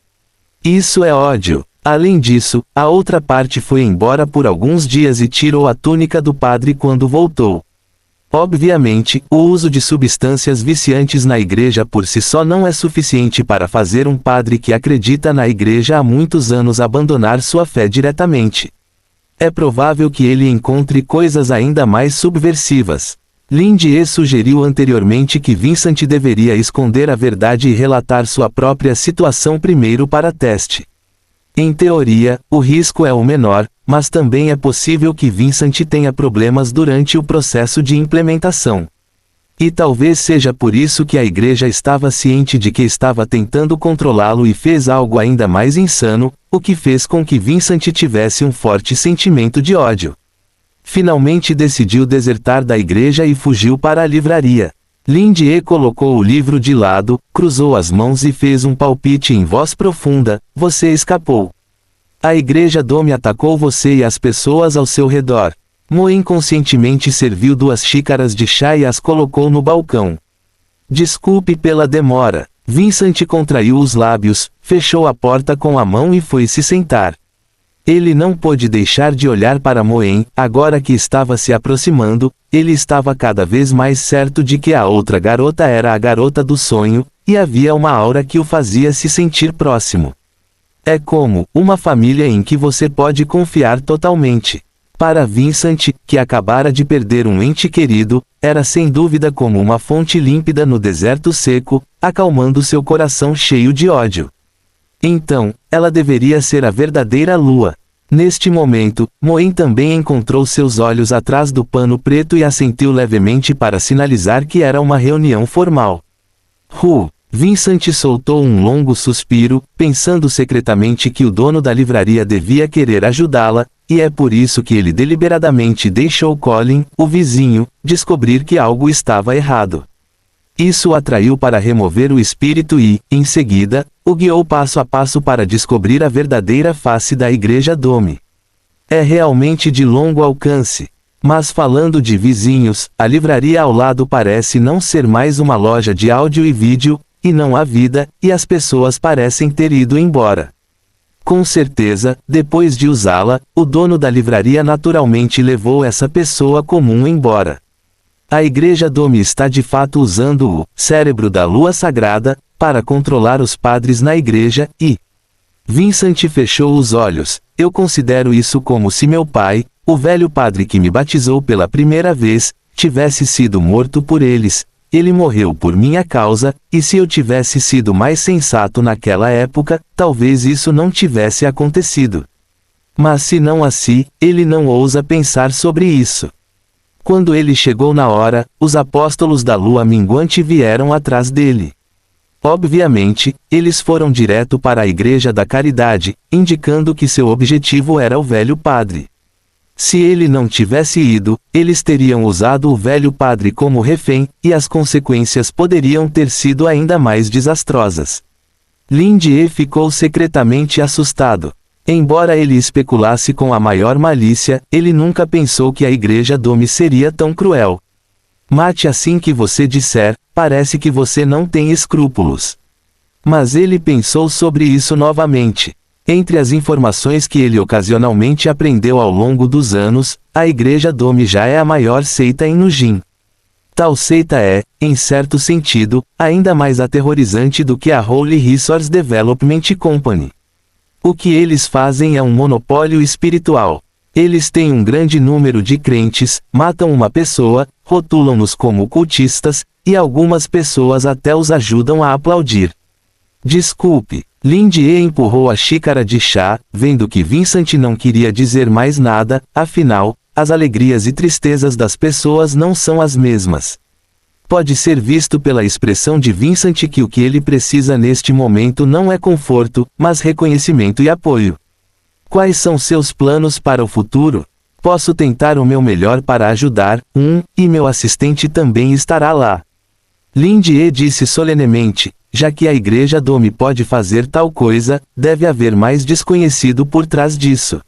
Isso é ódio. Além disso, a outra parte foi embora por alguns dias e tirou a túnica do padre quando voltou. Obviamente, o uso de substâncias viciantes na igreja por si só não é suficiente para fazer um padre que acredita na igreja há muitos anos abandonar sua fé diretamente. É provável que ele encontre coisas ainda mais subversivas. Lindy sugeriu anteriormente que Vincent deveria esconder a verdade e relatar sua própria situação primeiro para teste. Em teoria, o risco é o menor, mas também é possível que Vincent tenha problemas durante o processo de implementação. E talvez seja por isso que a igreja estava ciente de que estava tentando controlá-lo e fez algo ainda mais insano, o que fez com que Vincent tivesse um forte sentimento de ódio. Finalmente decidiu desertar da igreja e fugiu para a livraria. Lindy colocou o livro de lado, cruzou as mãos e fez um palpite em voz profunda: "Você escapou. A igreja Dome atacou você e as pessoas ao seu redor." Mo inconscientemente serviu 2 xícaras de chá e as colocou no balcão. "Desculpe pela demora." Vincent contraiu os lábios, fechou a porta com a mão e foi se sentar. Ele não pôde deixar de olhar para Moen, agora que estava se aproximando, ele estava cada vez mais certo de que a outra garota era a garota do sonho, e havia uma aura que o fazia se sentir próximo. É como uma família em que você pode confiar totalmente. Para Vincent, que acabara de perder um ente querido, era sem dúvida como uma fonte límpida no deserto seco, acalmando seu coração cheio de ódio. Então, ela deveria ser a verdadeira lua. Neste momento, Moen também encontrou seus olhos atrás do pano preto e assentiu levemente para sinalizar que era uma reunião formal. Vincent soltou um longo suspiro, pensando secretamente que o dono da livraria devia querer ajudá-la, e é por isso que ele deliberadamente deixou Colin, o vizinho, descobrir que algo estava errado. Isso o atraiu para remover o espírito e, em seguida, o guiou passo a passo para descobrir a verdadeira face da igreja Dome. É realmente de longo alcance. Mas falando de vizinhos, a livraria ao lado parece não ser mais uma loja de áudio e vídeo, e não há vida, e as pessoas parecem ter ido embora. Com certeza, depois de usá-la, o dono da livraria naturalmente levou essa pessoa comum embora. A igreja Dome está de fato usando o cérebro da lua sagrada para controlar os padres na igreja e... Vincent fechou os olhos. Eu considero isso como se meu pai, o velho padre que me batizou pela primeira vez, tivesse sido morto por eles. Ele morreu por minha causa, e se eu tivesse sido mais sensato naquela época, talvez isso não tivesse acontecido. Mas se não assim, ele não ousa pensar sobre isso. Quando ele chegou na hora, os apóstolos da lua minguante vieram atrás dele. Obviamente, eles foram direto para a Igreja da Caridade, indicando que seu objetivo era o velho padre. Se ele não tivesse ido, eles teriam usado o velho padre como refém, e as consequências poderiam ter sido ainda mais desastrosas. Lindy ficou secretamente assustado. Embora ele especulasse com a maior malícia, ele nunca pensou que a Igreja Dome seria tão cruel. Mate assim que você disser, parece que você não tem escrúpulos. Mas ele pensou sobre isso novamente. Entre as informações que ele ocasionalmente aprendeu ao longo dos anos, a Igreja Dome já é a maior seita em Nujin. Tal seita é, em certo sentido, ainda mais aterrorizante do que a Holy Resource Development Company. O que eles fazem é um monopólio espiritual. Eles têm um grande número de crentes, matam uma pessoa, rotulam-nos como cultistas, e algumas pessoas até os ajudam a aplaudir. Desculpe. Lindy empurrou a xícara de chá, vendo que Vincent não queria dizer mais nada, afinal, as alegrias e tristezas das pessoas não são as mesmas. Pode ser visto pela expressão de Vincent que o que ele precisa neste momento não é conforto, mas reconhecimento e apoio. Quais são seus planos para o futuro? Posso tentar o meu melhor para ajudar, e meu assistente também estará lá. Lindy disse solenemente, já que a Igreja Dome pode fazer tal coisa, deve haver mais desconhecido por trás disso.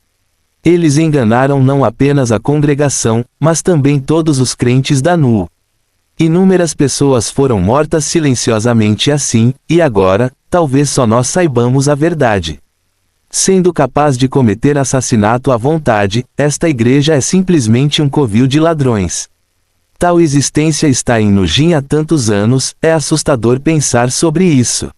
Eles enganaram não apenas a congregação, mas também todos os crentes da NU. Inúmeras pessoas foram mortas silenciosamente assim, e agora, talvez só nós saibamos a verdade. Sendo capaz de cometer assassinato à vontade, esta igreja é simplesmente um covil de ladrões. Tal existência está em Nujin há tantos anos, é assustador pensar sobre isso.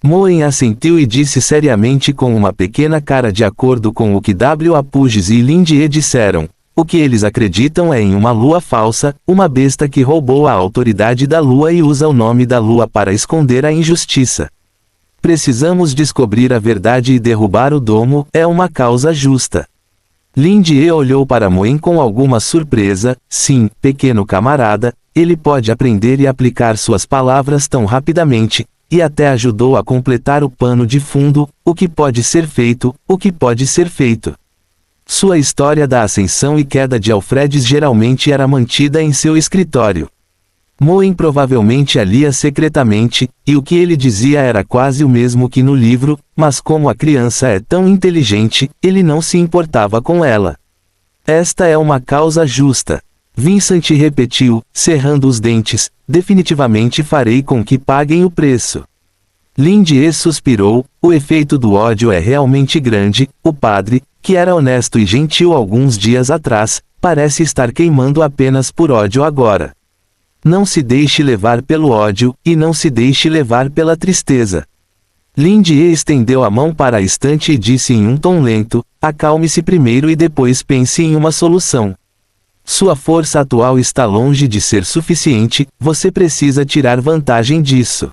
Moen assentiu e disse seriamente com uma pequena cara de acordo com o que W. Puges e Lindy disseram. O que eles acreditam é em uma lua falsa, uma besta que roubou a autoridade da lua e usa o nome da lua para esconder a injustiça. Precisamos descobrir a verdade e derrubar o domo, é uma causa justa. Lindy olhou para Moen com alguma surpresa. Sim, pequeno camarada, ele pode aprender e aplicar suas palavras tão rapidamente, e até ajudou a completar o pano de fundo, o que pode ser feito, o que pode ser feito. Sua história da ascensão e queda de Alfredes geralmente era mantida em seu escritório. Moen provavelmente a lia secretamente, e o que ele dizia era quase o mesmo que no livro, mas como a criança é tão inteligente, ele não se importava com ela. Esta é uma causa justa. Vincent repetiu, cerrando os dentes, definitivamente farei com que paguem o preço. Lindy suspirou, o efeito do ódio é realmente grande, o padre, que era honesto e gentil alguns dias atrás, parece estar queimando apenas por ódio agora. Não se deixe levar pelo ódio, e não se deixe levar pela tristeza. Lindy estendeu a mão para a estante e disse em um tom lento, acalme-se primeiro e depois pense em uma solução. Sua força atual está longe de ser suficiente, você precisa tirar vantagem disso.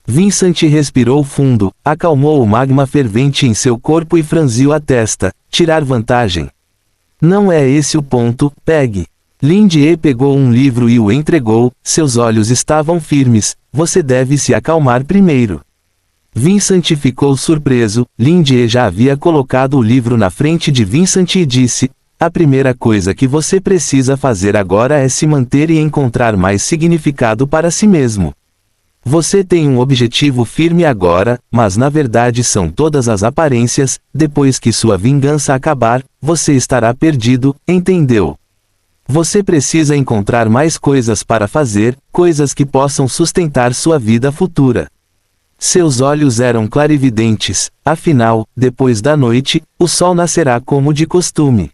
Vincent respirou fundo, acalmou o magma fervente em seu corpo e franziu a testa. Tirar vantagem? Não é esse o ponto, Peg. Lindy pegou um livro e o entregou, seus olhos estavam firmes, você deve se acalmar primeiro. Vincent ficou surpreso, Lindy já havia colocado o livro na frente de Vincent e disse, a primeira coisa que você precisa fazer agora é se manter e encontrar mais significado para si mesmo. Você tem um objetivo firme agora, mas na verdade são todas as aparências, depois que sua vingança acabar, você estará perdido, entendeu? Você precisa encontrar mais coisas para fazer, coisas que possam sustentar sua vida futura. Seus olhos eram clarividentes, afinal, depois da noite, o sol nascerá como de costume.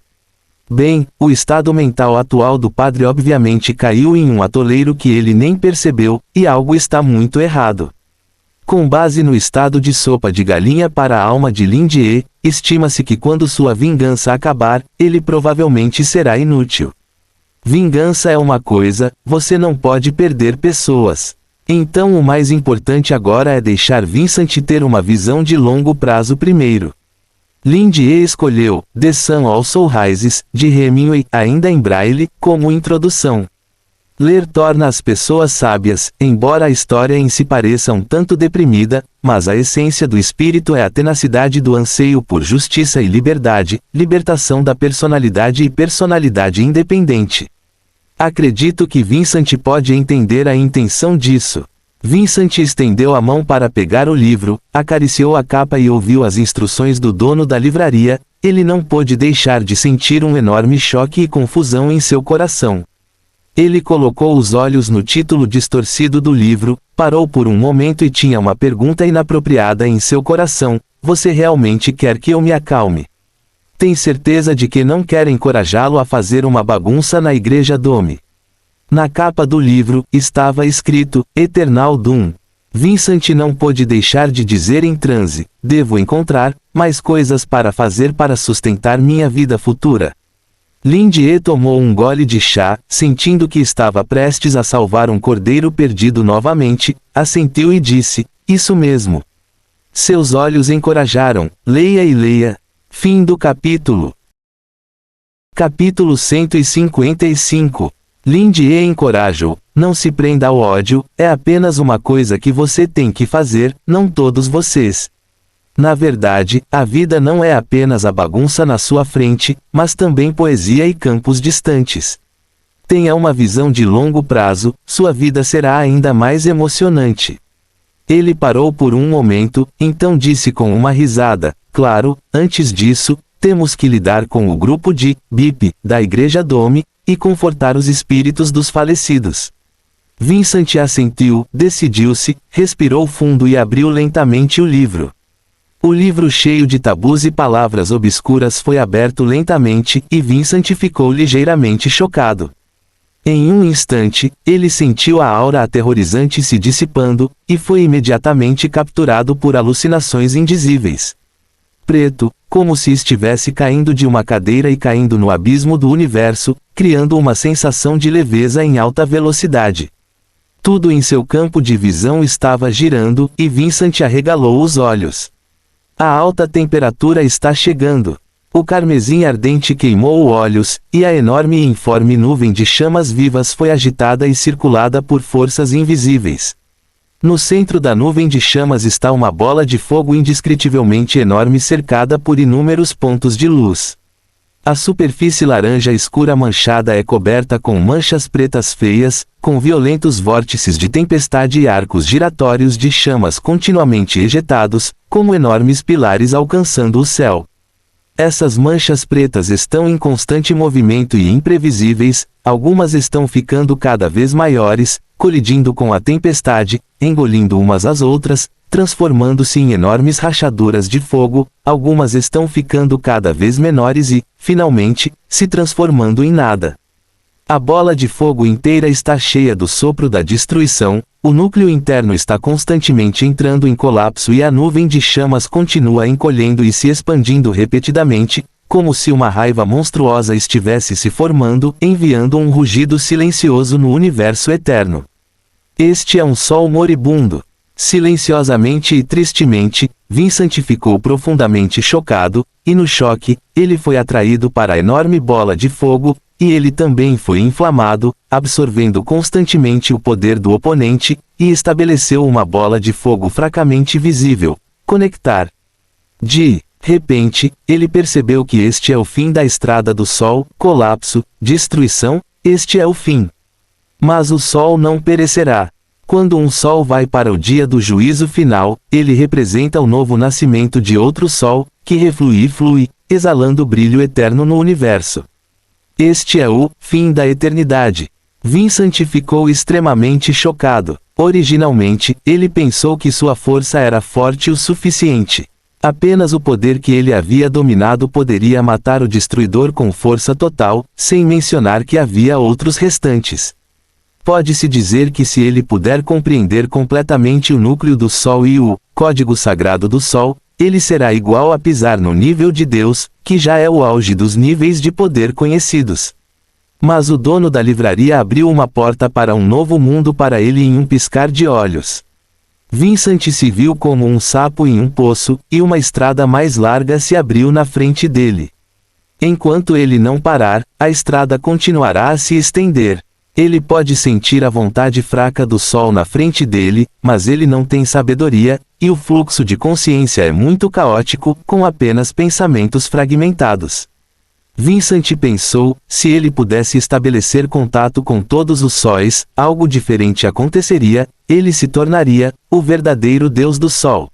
Bem, o estado mental atual do padre obviamente caiu em um atoleiro que ele nem percebeu, e algo está muito errado. Com base no estado de sopa de galinha para a alma de Lindy, estima-se que quando sua vingança acabar, ele provavelmente será inútil. Vingança é uma coisa, você não pode perder pessoas. Então o mais importante agora é deixar Vincent ter uma visão de longo prazo primeiro. Lindy escolheu The Sun Also Rises, de Hemingway, ainda em braille, como introdução. Ler torna as pessoas sábias, embora a história em si pareça um tanto deprimida, mas a essência do espírito é a tenacidade do anseio por justiça e liberdade, libertação da personalidade e personalidade independente. Acredito que Vincent pode entender a intenção disso. Vincent estendeu a mão para pegar o livro, acariciou a capa e ouviu as instruções do dono da livraria. Ele não pôde deixar de sentir um enorme choque e confusão em seu coração. Ele colocou os olhos no título distorcido do livro, parou por um momento e tinha uma pergunta inapropriada em seu coração: você realmente quer que eu me acalme? Tem certeza de que não quer encorajá-lo a fazer uma bagunça na igreja Dome? Na capa do livro, estava escrito, Eternal Doom. Vincent não pôde deixar de dizer em transe: devo encontrar mais coisas para fazer para sustentar minha vida futura. Lindy tomou um gole de chá, sentindo que estava prestes a salvar um cordeiro perdido novamente, assentiu e disse: isso mesmo. Seus olhos encorajaram: leia e leia. Fim do capítulo. Capítulo 155. Lindy encorajou: não se prenda ao ódio, é apenas uma coisa que você tem que fazer, não todos vocês. Na verdade, a vida não é apenas a bagunça na sua frente, mas também poesia e campos distantes. Tenha uma visão de longo prazo, sua vida será ainda mais emocionante. Ele parou por um momento, então disse com uma risada: claro, antes disso, temos que lidar com o grupo de BIP da Igreja Dome, e confortar os espíritos dos falecidos. Vincent assentiu, decidiu-se, respirou fundo e abriu lentamente o livro. O livro cheio de tabus e palavras obscuras foi aberto lentamente, e Vincent ficou ligeiramente chocado. Em um instante, ele sentiu a aura aterrorizante se dissipando, e foi imediatamente capturado por alucinações indizíveis. Preto, como se estivesse caindo de uma cadeira e caindo no abismo do universo, criando uma sensação de leveza em alta velocidade. Tudo em seu campo de visão estava girando, e Vincent arregalou os olhos. A alta temperatura está chegando. O carmesim ardente queimou os olhos, e a enorme e informe nuvem de chamas vivas foi agitada e circulada por forças invisíveis. No centro da nuvem de chamas está uma bola de fogo indescritivelmente enorme cercada por inúmeros pontos de luz. A superfície laranja escura manchada é coberta com manchas pretas feias, com violentos vórtices de tempestade e arcos giratórios de chamas continuamente ejetados, como enormes pilares alcançando o céu. Essas manchas pretas estão em constante movimento e imprevisíveis, algumas estão ficando cada vez maiores, colidindo com a tempestade, engolindo umas às outras, transformando-se em enormes rachaduras de fogo, algumas estão ficando cada vez menores e, finalmente, se transformando em nada. A bola de fogo inteira está cheia do sopro da destruição, o núcleo interno está constantemente entrando em colapso e a nuvem de chamas continua encolhendo e se expandindo repetidamente, como se uma raiva monstruosa estivesse se formando, enviando um rugido silencioso no universo eterno. Este é um sol moribundo. Silenciosamente e tristemente, Vincent ficou profundamente chocado, e no choque, ele foi atraído para a enorme bola de fogo, e ele também foi inflamado, absorvendo constantemente o poder do oponente, e estabeleceu uma bola de fogo fracamente visível. Conectar. De repente, ele percebeu que este é o fim da estrada do sol, colapso, destruição, este é o fim. Mas o sol não perecerá. Quando um sol vai para o dia do juízo final, ele representa o novo nascimento de outro sol, que reflui e flui, exalando brilho eterno no universo. Este é o fim da eternidade. Vincent ficou extremamente chocado. Originalmente, ele pensou que sua força era forte o suficiente. Apenas o poder que ele havia dominado poderia matar o destruidor com força total, sem mencionar que havia outros restantes. Pode-se dizer que se ele puder compreender completamente o núcleo do Sol e o código sagrado do Sol, ele será igual a pisar no nível de Deus, que já é o auge dos níveis de poder conhecidos. Mas o dono da livraria abriu uma porta para um novo mundo para ele em um piscar de olhos. Vincent se viu como um sapo em um poço, e uma estrada mais larga se abriu na frente dele. Enquanto ele não parar, a estrada continuará a se estender. Ele pode sentir a vontade fraca do sol na frente dele, mas ele não tem sabedoria, e o fluxo de consciência é muito caótico, com apenas pensamentos fragmentados. Vincent pensou, se ele pudesse estabelecer contato com todos os sóis, algo diferente aconteceria, ele se tornaria o verdadeiro Deus do Sol.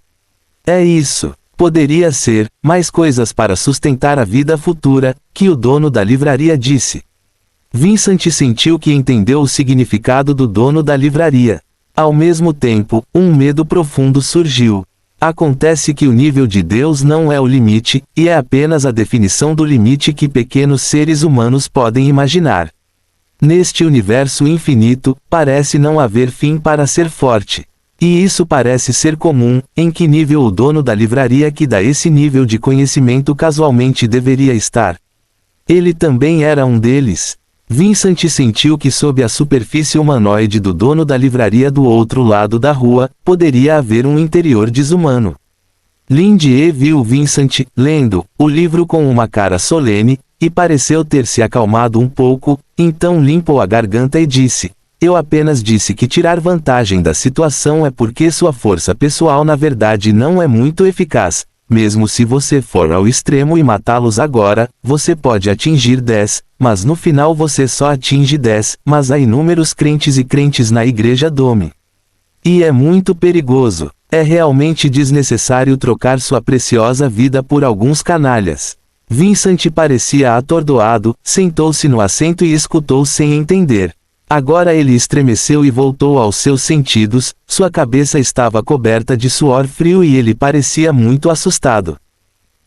É isso. Poderia ser, mais coisas para sustentar a vida futura, que o dono da livraria disse. Vincent sentiu que entendeu o significado do dono da livraria. Ao mesmo tempo, um medo profundo surgiu. Acontece que o nível de Deus não é o limite, e é apenas a definição do limite que pequenos seres humanos podem imaginar. Neste universo infinito, parece não haver fim para ser forte. E isso parece ser comum. Em que nível o dono da livraria que dá esse nível de conhecimento casualmente deveria estar? Ele também era um deles. Vincent sentiu que sob a superfície humanoide do dono da livraria do outro lado da rua, poderia haver um interior desumano. Lindy viu Vincent, lendo, o livro com uma cara solene, e pareceu ter se acalmado um pouco, então limpou a garganta e disse: "Eu apenas disse que tirar vantagem da situação é porque sua força pessoal na verdade não é muito eficaz. Mesmo se você for ao extremo e matá-los agora, você pode atingir 10, mas no final você só atinge 10, mas há inúmeros crentes e crentes na Igreja Dome. E é muito perigoso. É realmente desnecessário trocar sua preciosa vida por alguns canalhas." Vincent parecia atordoado, sentou-se no assento e escutou sem entender. Agora ele estremeceu e voltou aos seus sentidos, sua cabeça estava coberta de suor frio e ele parecia muito assustado.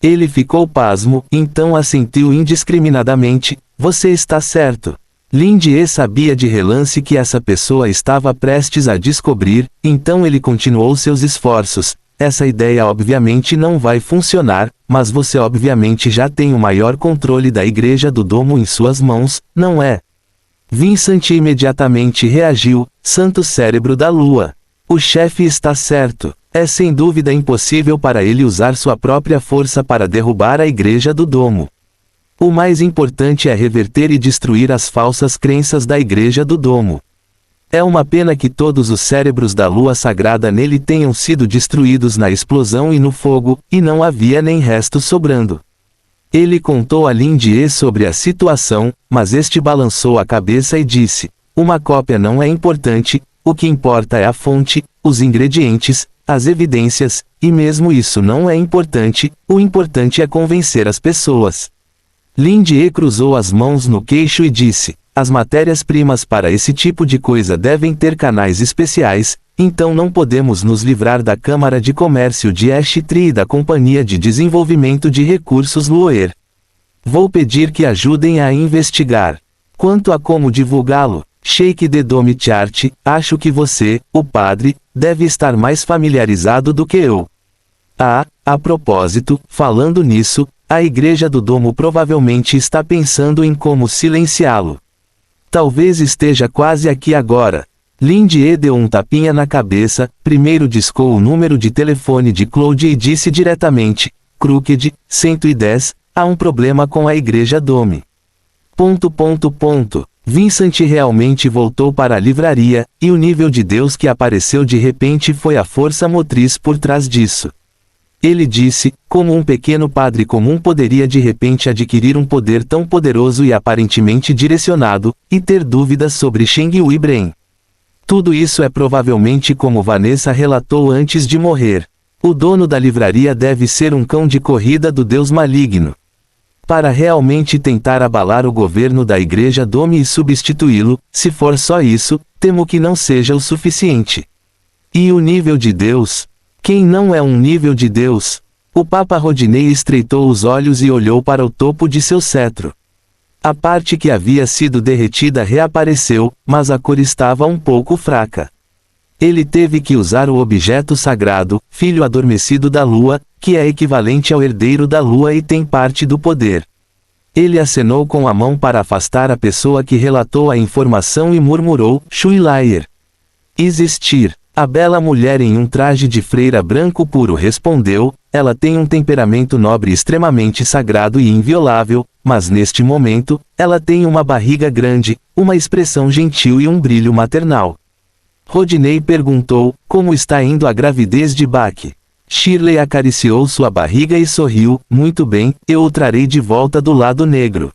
Ele ficou pasmo, então assentiu indiscriminadamente: "Você está certo." Lindy sabia de relance que essa pessoa estava prestes a descobrir, então ele continuou seus esforços. "Essa ideia obviamente não vai funcionar, mas você obviamente já tem o maior controle da Igreja do Domo em suas mãos, não é?" Vincent imediatamente reagiu: "Santo cérebro da lua. O chefe está certo. É sem dúvida impossível para ele usar sua própria força para derrubar a Igreja do Domo. O mais importante é reverter e destruir as falsas crenças da Igreja do Domo. É uma pena que todos os cérebros da lua sagrada nele tenham sido destruídos na explosão e no fogo, e não havia nem resto sobrando." Ele contou a Lindy sobre a situação, mas este balançou a cabeça e disse: "Uma cópia não é importante, o que importa é a fonte, os ingredientes, as evidências, e mesmo isso não é importante, o importante é convencer as pessoas." Lindy cruzou as mãos no queixo e disse: "As matérias-primas para esse tipo de coisa devem ter canais especiais, então não podemos nos livrar da Câmara de Comércio de Ashtree e da Companhia de Desenvolvimento de Recursos Loer. Vou pedir que ajudem a investigar. Quanto a como divulgá-lo, Sheikh de Dome Chart, acho que você, o padre, deve estar mais familiarizado do que eu. A propósito, falando nisso, a Igreja do Domo provavelmente está pensando em como silenciá-lo. Talvez esteja quase aqui agora." Lindy deu um tapinha na cabeça, primeiro discou o número de telefone de Claude e disse diretamente: "Crooked, 110, há um problema com a Igreja Dome." Vincent realmente voltou para a livraria, e o nível de Deus que apareceu de repente foi a força motriz por trás disso. Ele disse: "Como um pequeno padre comum poderia de repente adquirir um poder tão poderoso e aparentemente direcionado, e ter dúvidas sobre Cheng Wei-Bren? Tudo isso é provavelmente como Vanessa relatou antes de morrer. O dono da livraria deve ser um cão de corrida do Deus maligno. Para realmente tentar abalar o governo da Igreja Dome e substituí-lo, se for só isso, temo que não seja o suficiente. E o nível de Deus? Quem não é um nível de Deus?" O Papa Rodney estreitou os olhos e olhou para o topo de seu cetro. A parte que havia sido derretida reapareceu, mas a cor estava um pouco fraca. Ele teve que usar o objeto sagrado, filho adormecido da lua, que é equivalente ao herdeiro da lua e tem parte do poder. Ele acenou com a mão para afastar a pessoa que relatou a informação e murmurou: "Shui Liar." "Existir." A bela mulher em um traje de freira branco puro respondeu: "Ela tem um temperamento nobre extremamente sagrado e inviolável, mas neste momento, ela tem uma barriga grande, uma expressão gentil e um brilho maternal." Rodney perguntou: "Como está indo a gravidez de Bach?" Shirley acariciou sua barriga e sorriu. Muito bem, eu o trarei de volta do lado negro.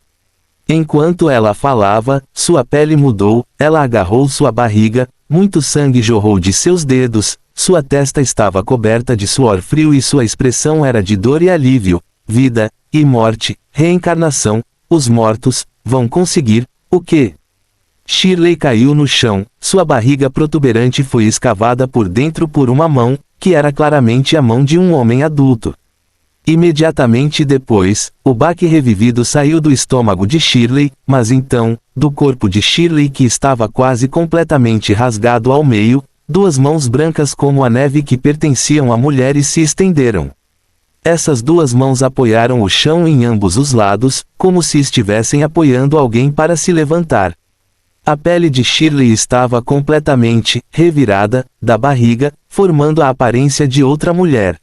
Enquanto ela falava, sua pele mudou, ela agarrou sua barriga, muito sangue jorrou de seus dedos, sua testa estava coberta de suor frio e sua expressão era de dor e alívio. Vida, e morte, reencarnação, os mortos, vão conseguir, o quê? Shirley caiu no chão, sua barriga protuberante foi escavada por dentro por uma mão, que era claramente a mão de um homem adulto. Imediatamente depois, o baque revivido saiu do estômago de Shirley, mas então, do corpo de Shirley que estava quase completamente rasgado ao meio, duas mãos brancas como a neve que pertenciam a mulheres se estenderam. Essas duas mãos apoiaram o chão em ambos os lados, como se estivessem apoiando alguém para se levantar. A pele de Shirley estava completamente revirada da barriga, formando a aparência de outra mulher.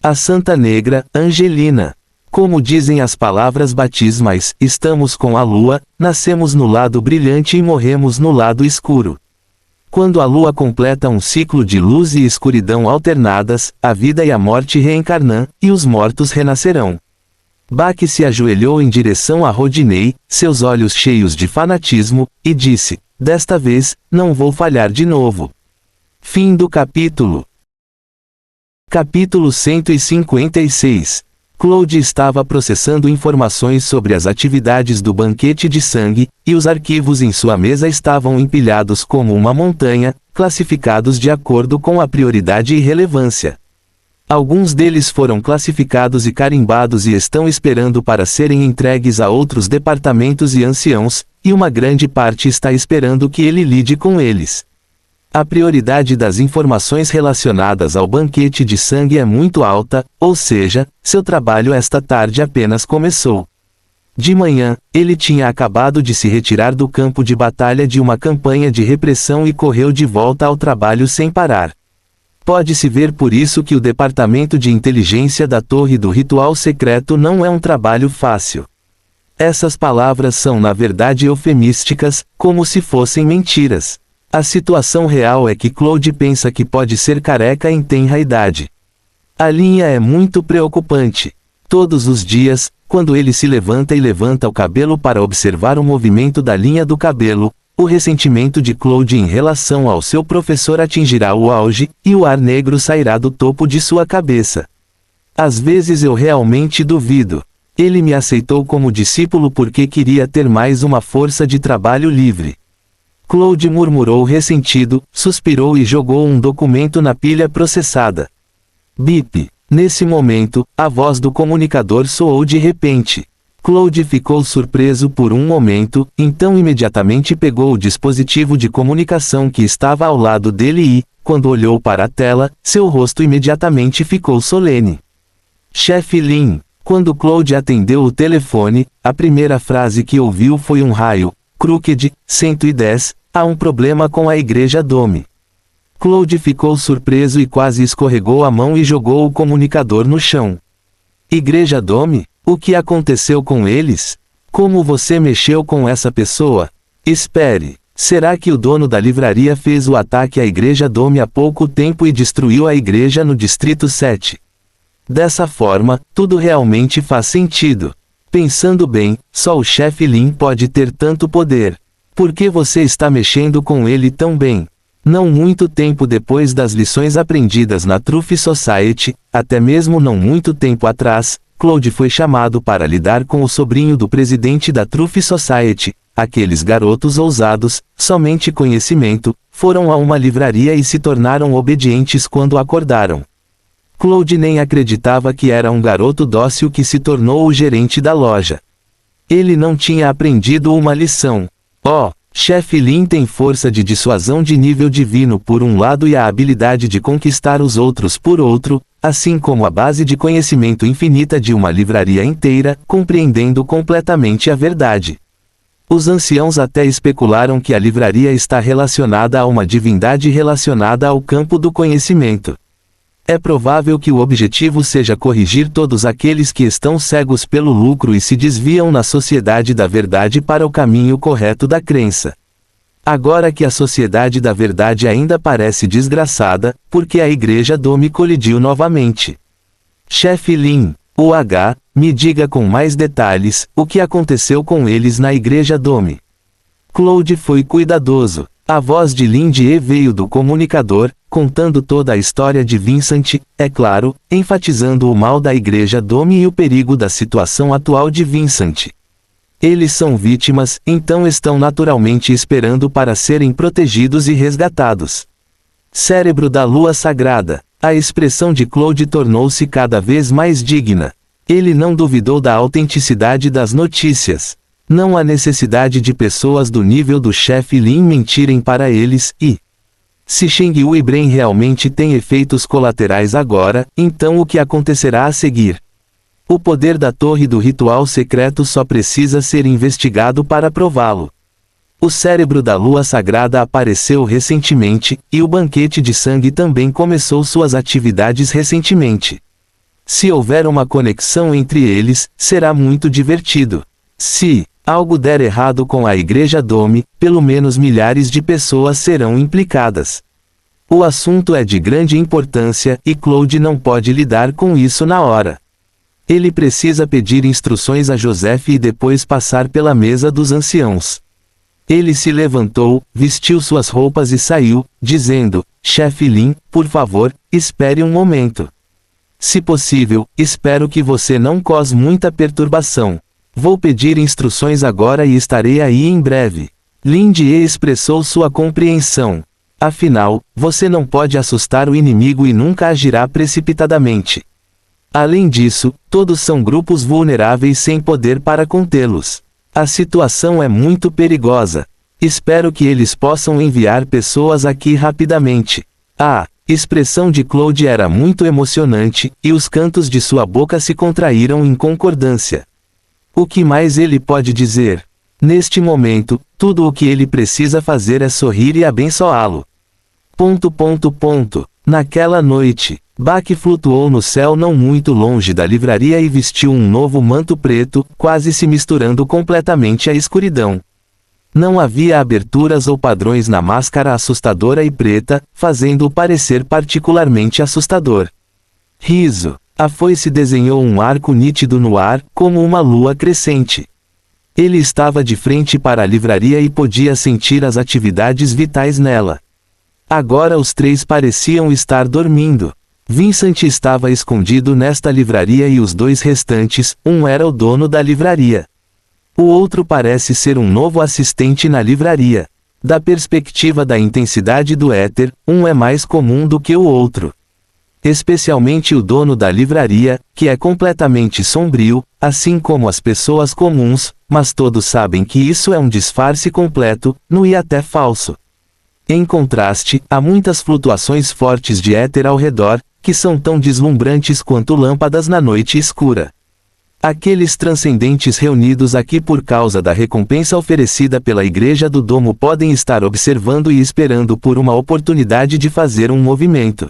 A Santa Negra, Angelina. Como dizem as palavras batismais, estamos com a lua, nascemos no lado brilhante e morremos no lado escuro. Quando a lua completa um ciclo de luz e escuridão alternadas, a vida e a morte reencarnam, e os mortos renascerão. Bach se ajoelhou em direção a Rodney, seus olhos cheios de fanatismo, e disse, desta vez, não vou falhar de novo. Fim do capítulo. Capítulo 156. Claude estava processando informações sobre as atividades do banquete de sangue, e os arquivos em sua mesa estavam empilhados como uma montanha, classificados de acordo com a prioridade e relevância. Alguns deles foram classificados e carimbados e estão esperando para serem entregues a outros departamentos e anciãos, e uma grande parte está esperando que ele lide com eles. A prioridade das informações relacionadas ao banquete de sangue é muito alta, ou seja, seu trabalho esta tarde apenas começou. De manhã, ele tinha acabado de se retirar do campo de batalha de uma campanha de repressão e correu de volta ao trabalho sem parar. Pode-se ver por isso que o departamento de inteligência da Torre do Ritual Secreto não é um trabalho fácil. Essas palavras são na verdade eufemísticas, como se fossem mentiras. A situação real é que Claude pensa que pode ser careca em tenra idade. A linha é muito preocupante. Todos os dias, quando ele se levanta e levanta o cabelo para observar o movimento da linha do cabelo, o ressentimento de Claude em relação ao seu professor atingirá o auge, e o ar negro sairá do topo de sua cabeça. Às vezes eu realmente duvido. Ele me aceitou como discípulo porque queria ter mais uma força de trabalho livre. Claude murmurou ressentido, suspirou e jogou um documento na pilha processada. Bip. Nesse momento, a voz do comunicador soou de repente. Claude ficou surpreso por um momento, então imediatamente pegou o dispositivo de comunicação que estava ao lado dele e, quando olhou para a tela, seu rosto imediatamente ficou solene. Chefe Lin. Quando Claude atendeu o telefone, a primeira frase que ouviu foi um raio. Crooked, 110, há um problema com a Igreja Dome. Claude ficou surpreso e quase escorregou a mão e jogou o comunicador no chão. Igreja Dome? O que aconteceu com eles? Como você mexeu com essa pessoa? Espere. Será que o dono da livraria fez o ataque à Igreja Dome há pouco tempo e destruiu a igreja no Distrito 7? Dessa forma, tudo realmente faz sentido. Pensando bem, só o chefe Lin pode ter tanto poder. Por que você está mexendo com ele tão bem? Não muito tempo depois das lições aprendidas na Truth Society, até mesmo não muito tempo atrás, Claude foi chamado para lidar com o sobrinho do presidente da Truth Society. Aqueles garotos ousados, somente conhecimento, foram a uma livraria e se tornaram obedientes quando acordaram. Claude nem acreditava que era um garoto dócil que se tornou o gerente da loja. Ele não tinha aprendido uma lição. Chefe Lin tem força de dissuasão de nível divino por um lado e a habilidade de conquistar os outros por outro, assim como a base de conhecimento infinita de uma livraria inteira, compreendendo completamente a verdade. Os anciãos até especularam que a livraria está relacionada a uma divindade relacionada ao campo do conhecimento. É provável que o objetivo seja corrigir todos aqueles que estão cegos pelo lucro e se desviam na sociedade da verdade para o caminho correto da crença. Agora que a Sociedade da Verdade ainda parece desgraçada, porque a Igreja Dome colidiu novamente. Chefe Lin, me diga com mais detalhes, o que aconteceu com eles na Igreja Dome. Claude foi cuidadoso. A voz de Lin Die veio do comunicador, contando toda a história de Vincent, é claro, enfatizando o mal da Igreja Dome e o perigo da situação atual de Vincent. Eles são vítimas, então estão naturalmente esperando para serem protegidos e resgatados. Cérebro da Lua Sagrada. A expressão de Claude tornou-se cada vez mais digna. Ele não duvidou da autenticidade das notícias. Não há necessidade de pessoas do nível do chefe Lin mentirem para eles, e se Sheng Weibren realmente tem efeitos colaterais agora, então o que acontecerá a seguir? O poder da torre do ritual secreto só precisa ser investigado para prová-lo. O cérebro da Lua Sagrada apareceu recentemente, e o banquete de sangue também começou suas atividades recentemente. Se houver uma conexão entre eles, será muito divertido. Se algo der errado com a Igreja Dome, pelo menos milhares de pessoas serão implicadas. O assunto é de grande importância, e Claude não pode lidar com isso na hora. Ele precisa pedir instruções a Joseph e depois passar pela mesa dos anciãos. Ele se levantou, vestiu suas roupas e saiu, dizendo, Chefe Lin, por favor, espere um momento. Se possível, espero que você não cause muita perturbação. Vou pedir instruções agora e estarei aí em breve. Lin Die expressou sua compreensão. Afinal, você não pode assustar o inimigo e nunca agirá precipitadamente. Além disso, todos são grupos vulneráveis sem poder para contê-los. A situação é muito perigosa. Espero que eles possam enviar pessoas aqui rapidamente. A expressão de Claude era muito emocionante, e os cantos de sua boca se contraíram em concordância. O que mais ele pode dizer? Neste momento, tudo o que ele precisa fazer é sorrir e abençoá-lo. Naquela noite, Bach flutuou no céu não muito longe da livraria e vestiu um novo manto preto, quase se misturando completamente à escuridão. Não havia aberturas ou padrões na máscara assustadora e preta, fazendo-o parecer particularmente assustador. Riso. A foice desenhou um arco nítido no ar, como uma lua crescente. Ele estava de frente para a livraria e podia sentir as atividades vitais nela. Agora os três pareciam estar dormindo. Vincent estava escondido nesta livraria e os dois restantes, um era o dono da livraria. O outro parece ser um novo assistente na livraria. Da perspectiva da intensidade do éter, um é mais comum do que o outro. Especialmente o dono da livraria, que é completamente sombrio, assim como as pessoas comuns, mas todos sabem que isso é um disfarce completo, nu e até falso. Em contraste, há muitas flutuações fortes de éter ao redor, que são tão deslumbrantes quanto lâmpadas na noite escura. Aqueles transcendentes reunidos aqui por causa da recompensa oferecida pela Igreja do Domo podem estar observando e esperando por uma oportunidade de fazer um movimento.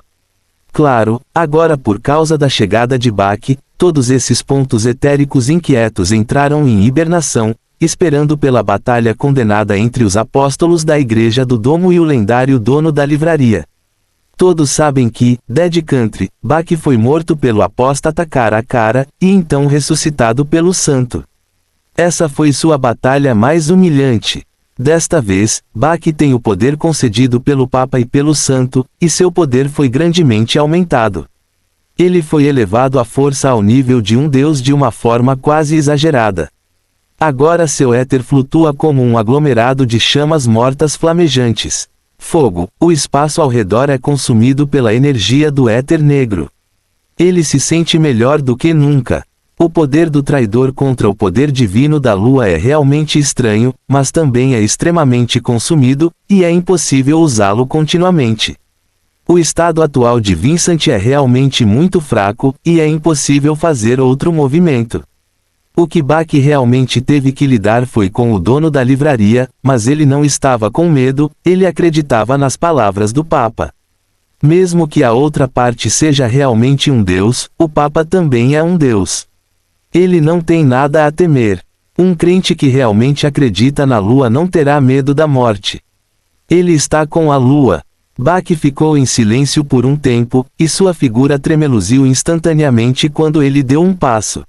Claro, agora por causa da chegada de Bach, todos esses pontos etéricos inquietos entraram em hibernação, esperando pela batalha condenada entre os apóstolos da Igreja do Domo e o lendário dono da livraria. Todos sabem que, Dead Country, Bach foi morto pelo apóstata cara a cara, e então ressuscitado pelo santo. Essa foi sua batalha mais humilhante. Desta vez, Bach tem o poder concedido pelo Papa e pelo Santo, e seu poder foi grandemente aumentado. Ele foi elevado à força ao nível de um deus de uma forma quase exagerada. Agora seu éter flutua como um aglomerado de chamas mortas flamejantes. Fogo, o espaço ao redor é consumido pela energia do éter negro. Ele se sente melhor do que nunca. O poder do traidor contra o poder divino da lua é realmente estranho, mas também é extremamente consumido, e é impossível usá-lo continuamente. O estado atual de Vincent é realmente muito fraco, e é impossível fazer outro movimento. O que Bach realmente teve que lidar foi com o dono da livraria, mas ele não estava com medo, ele acreditava nas palavras do Papa. Mesmo que a outra parte seja realmente um deus, o Papa também é um deus. Ele não tem nada a temer. Um crente que realmente acredita na lua não terá medo da morte. Ele está com a lua. Bach ficou em silêncio por um tempo, e sua figura tremeluziu instantaneamente quando ele deu um passo.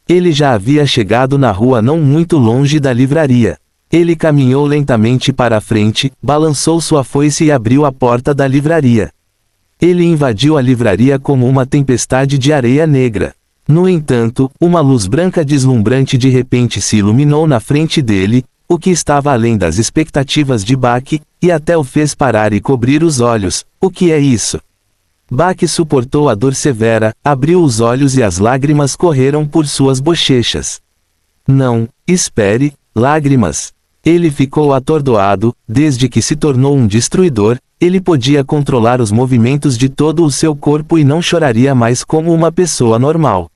Ele já havia chegado na rua não muito longe da livraria. Ele caminhou lentamente para a frente, balançou sua foice e abriu a porta da livraria. Ele invadiu a livraria como uma tempestade de areia negra. No entanto, uma luz branca deslumbrante de repente se iluminou na frente dele, o que estava além das expectativas de Bach, e até o fez parar e cobrir os olhos. O que é isso? Bach suportou a dor severa, abriu os olhos e as lágrimas correram por suas bochechas. Não, espere, lágrimas. Ele ficou atordoado, desde que se tornou um destruidor, ele podia controlar os movimentos de todo o seu corpo e não choraria mais como uma pessoa normal.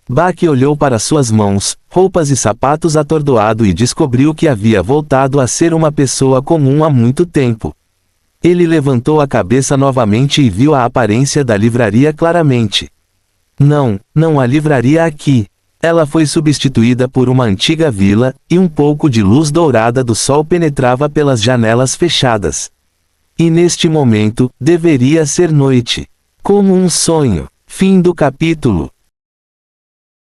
Bach olhou para suas mãos, roupas e sapatos atordoado e descobriu que havia voltado a ser uma pessoa comum há muito tempo. Ele levantou a cabeça novamente e viu a aparência da livraria claramente. Não há livraria aqui. Ela foi substituída por uma antiga vila, e um pouco de luz dourada do sol penetrava pelas janelas fechadas. E neste momento, deveria ser noite. Como um sonho. Fim do capítulo.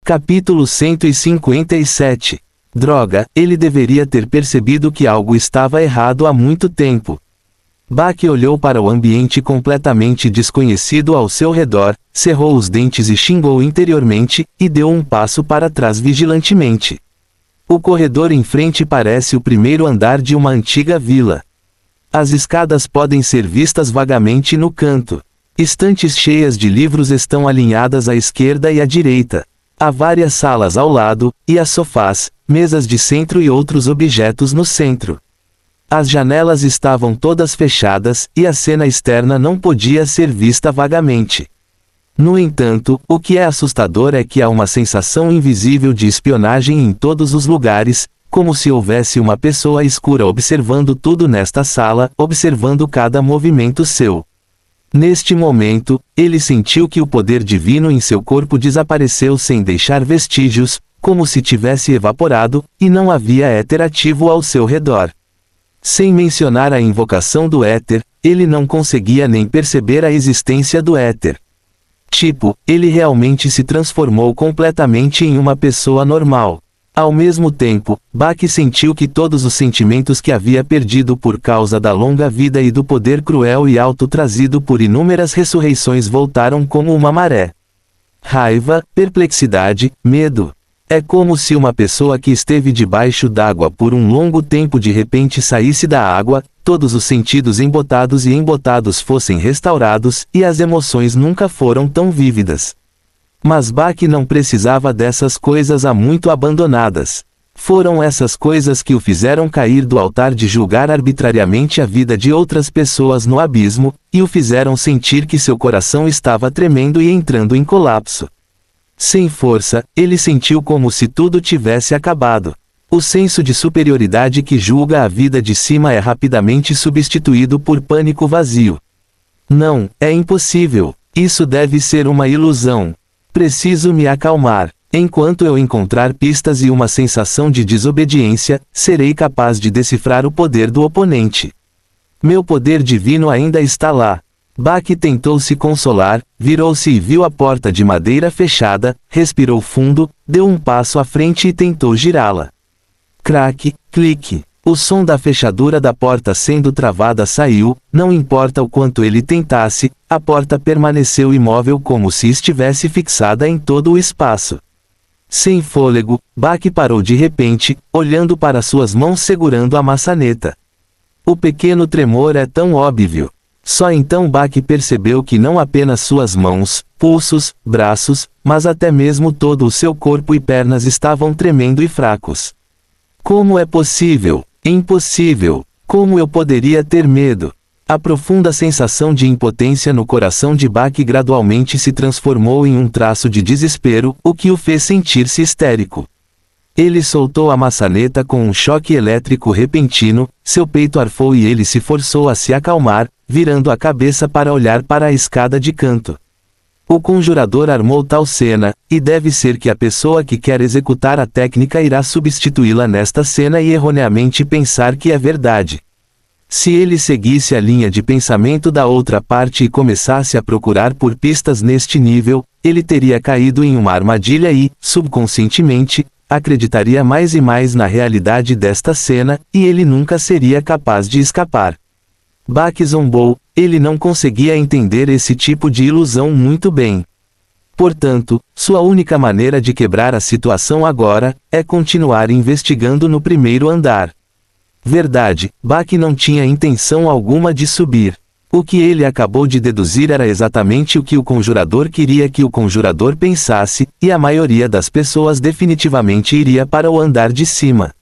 Capítulo 157. Droga, ele deveria ter percebido que algo estava errado há muito tempo. Bach olhou para o ambiente completamente desconhecido ao seu redor, cerrou os dentes e xingou interiormente, e deu um passo para trás vigilantemente. O corredor em frente parece o primeiro andar de uma antiga vila. As escadas podem ser vistas vagamente no canto. Estantes cheias de livros estão alinhadas à esquerda e à direita. Há várias salas ao lado, e há sofás, mesas de centro e outros objetos no centro. As janelas estavam todas fechadas, e a cena externa não podia ser vista vagamente. No entanto, o que é assustador é que há uma sensação invisível de espionagem em todos os lugares, como se houvesse uma pessoa escura observando tudo nesta sala, observando cada movimento seu. Neste momento, ele sentiu que o poder divino em seu corpo desapareceu sem deixar vestígios, como se tivesse evaporado, e não havia éter ativo ao seu redor. Sem mencionar a invocação do éter, ele não conseguia nem perceber a existência do éter. Ele realmente se transformou completamente em uma pessoa normal. Ao mesmo tempo, Bach sentiu que todos os sentimentos que havia perdido por causa da longa vida e do poder cruel e alto trazido por inúmeras ressurreições voltaram como uma maré. Raiva, perplexidade, medo. É como se uma pessoa que esteve debaixo d'água por um longo tempo de repente saísse da água, todos os sentidos embotados e embotados fossem restaurados, e as emoções nunca foram tão vívidas. Mas Bach não precisava dessas coisas há muito abandonadas. Foram essas coisas que o fizeram cair do altar de julgar arbitrariamente a vida de outras pessoas no abismo, e o fizeram sentir que seu coração estava tremendo e entrando em colapso. Sem força, ele sentiu como se tudo tivesse acabado. O senso de superioridade que julga a vida de cima é rapidamente substituído por pânico vazio. Não, é impossível. Isso deve ser uma ilusão. Preciso me acalmar. Enquanto eu encontrar pistas e uma sensação de desobediência, serei capaz de decifrar o poder do oponente. Meu poder divino ainda está lá. Bach tentou se consolar, virou-se e viu a porta de madeira fechada, respirou fundo, deu um passo à frente e tentou girá-la. Craque, clique. O som da fechadura da porta sendo travada saiu, não importa o quanto ele tentasse, a porta permaneceu imóvel como se estivesse fixada em todo o espaço. Sem fôlego, Bach parou de repente, olhando para suas mãos segurando a maçaneta. O pequeno tremor é tão óbvio. Só então Bach percebeu que não apenas suas mãos, pulsos, braços, mas até mesmo todo o seu corpo e pernas estavam tremendo e fracos. Como é possível? Impossível. Como eu poderia ter medo? A profunda sensação de impotência no coração de Bach gradualmente se transformou em um traço de desespero, o que o fez sentir-se histérico. Ele soltou a maçaneta com um choque elétrico repentino, seu peito arfou e ele se forçou a se acalmar, virando a cabeça para olhar para a escada de canto. O conjurador armou tal cena, e deve ser que a pessoa que quer executar a técnica irá substituí-la nesta cena e erroneamente pensar que é verdade. Se ele seguisse a linha de pensamento da outra parte e começasse a procurar por pistas neste nível, ele teria caído em uma armadilha e, subconscientemente, acreditaria mais e mais na realidade desta cena, e ele nunca seria capaz de escapar. Bach zombou, ele não conseguia entender esse tipo de ilusão muito bem. Portanto, sua única maneira de quebrar a situação agora, é continuar investigando no primeiro andar. Verdade, Bach não tinha intenção alguma de subir. O que ele acabou de deduzir era exatamente o que o conjurador queria que o conjurador pensasse, e a maioria das pessoas definitivamente iria para o andar de cima.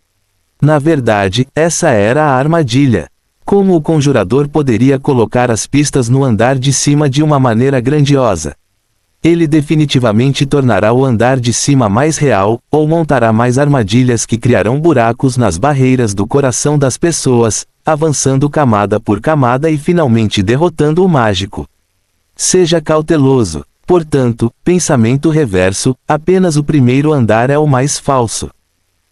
Na verdade, essa era a armadilha. Como o conjurador poderia colocar as pistas no andar de cima de uma maneira grandiosa? Ele definitivamente tornará o andar de cima mais real, ou montará mais armadilhas que criarão buracos nas barreiras do coração das pessoas, avançando camada por camada e finalmente derrotando o mágico. Seja cauteloso. Portanto, pensamento reverso, apenas o primeiro andar é o mais falso.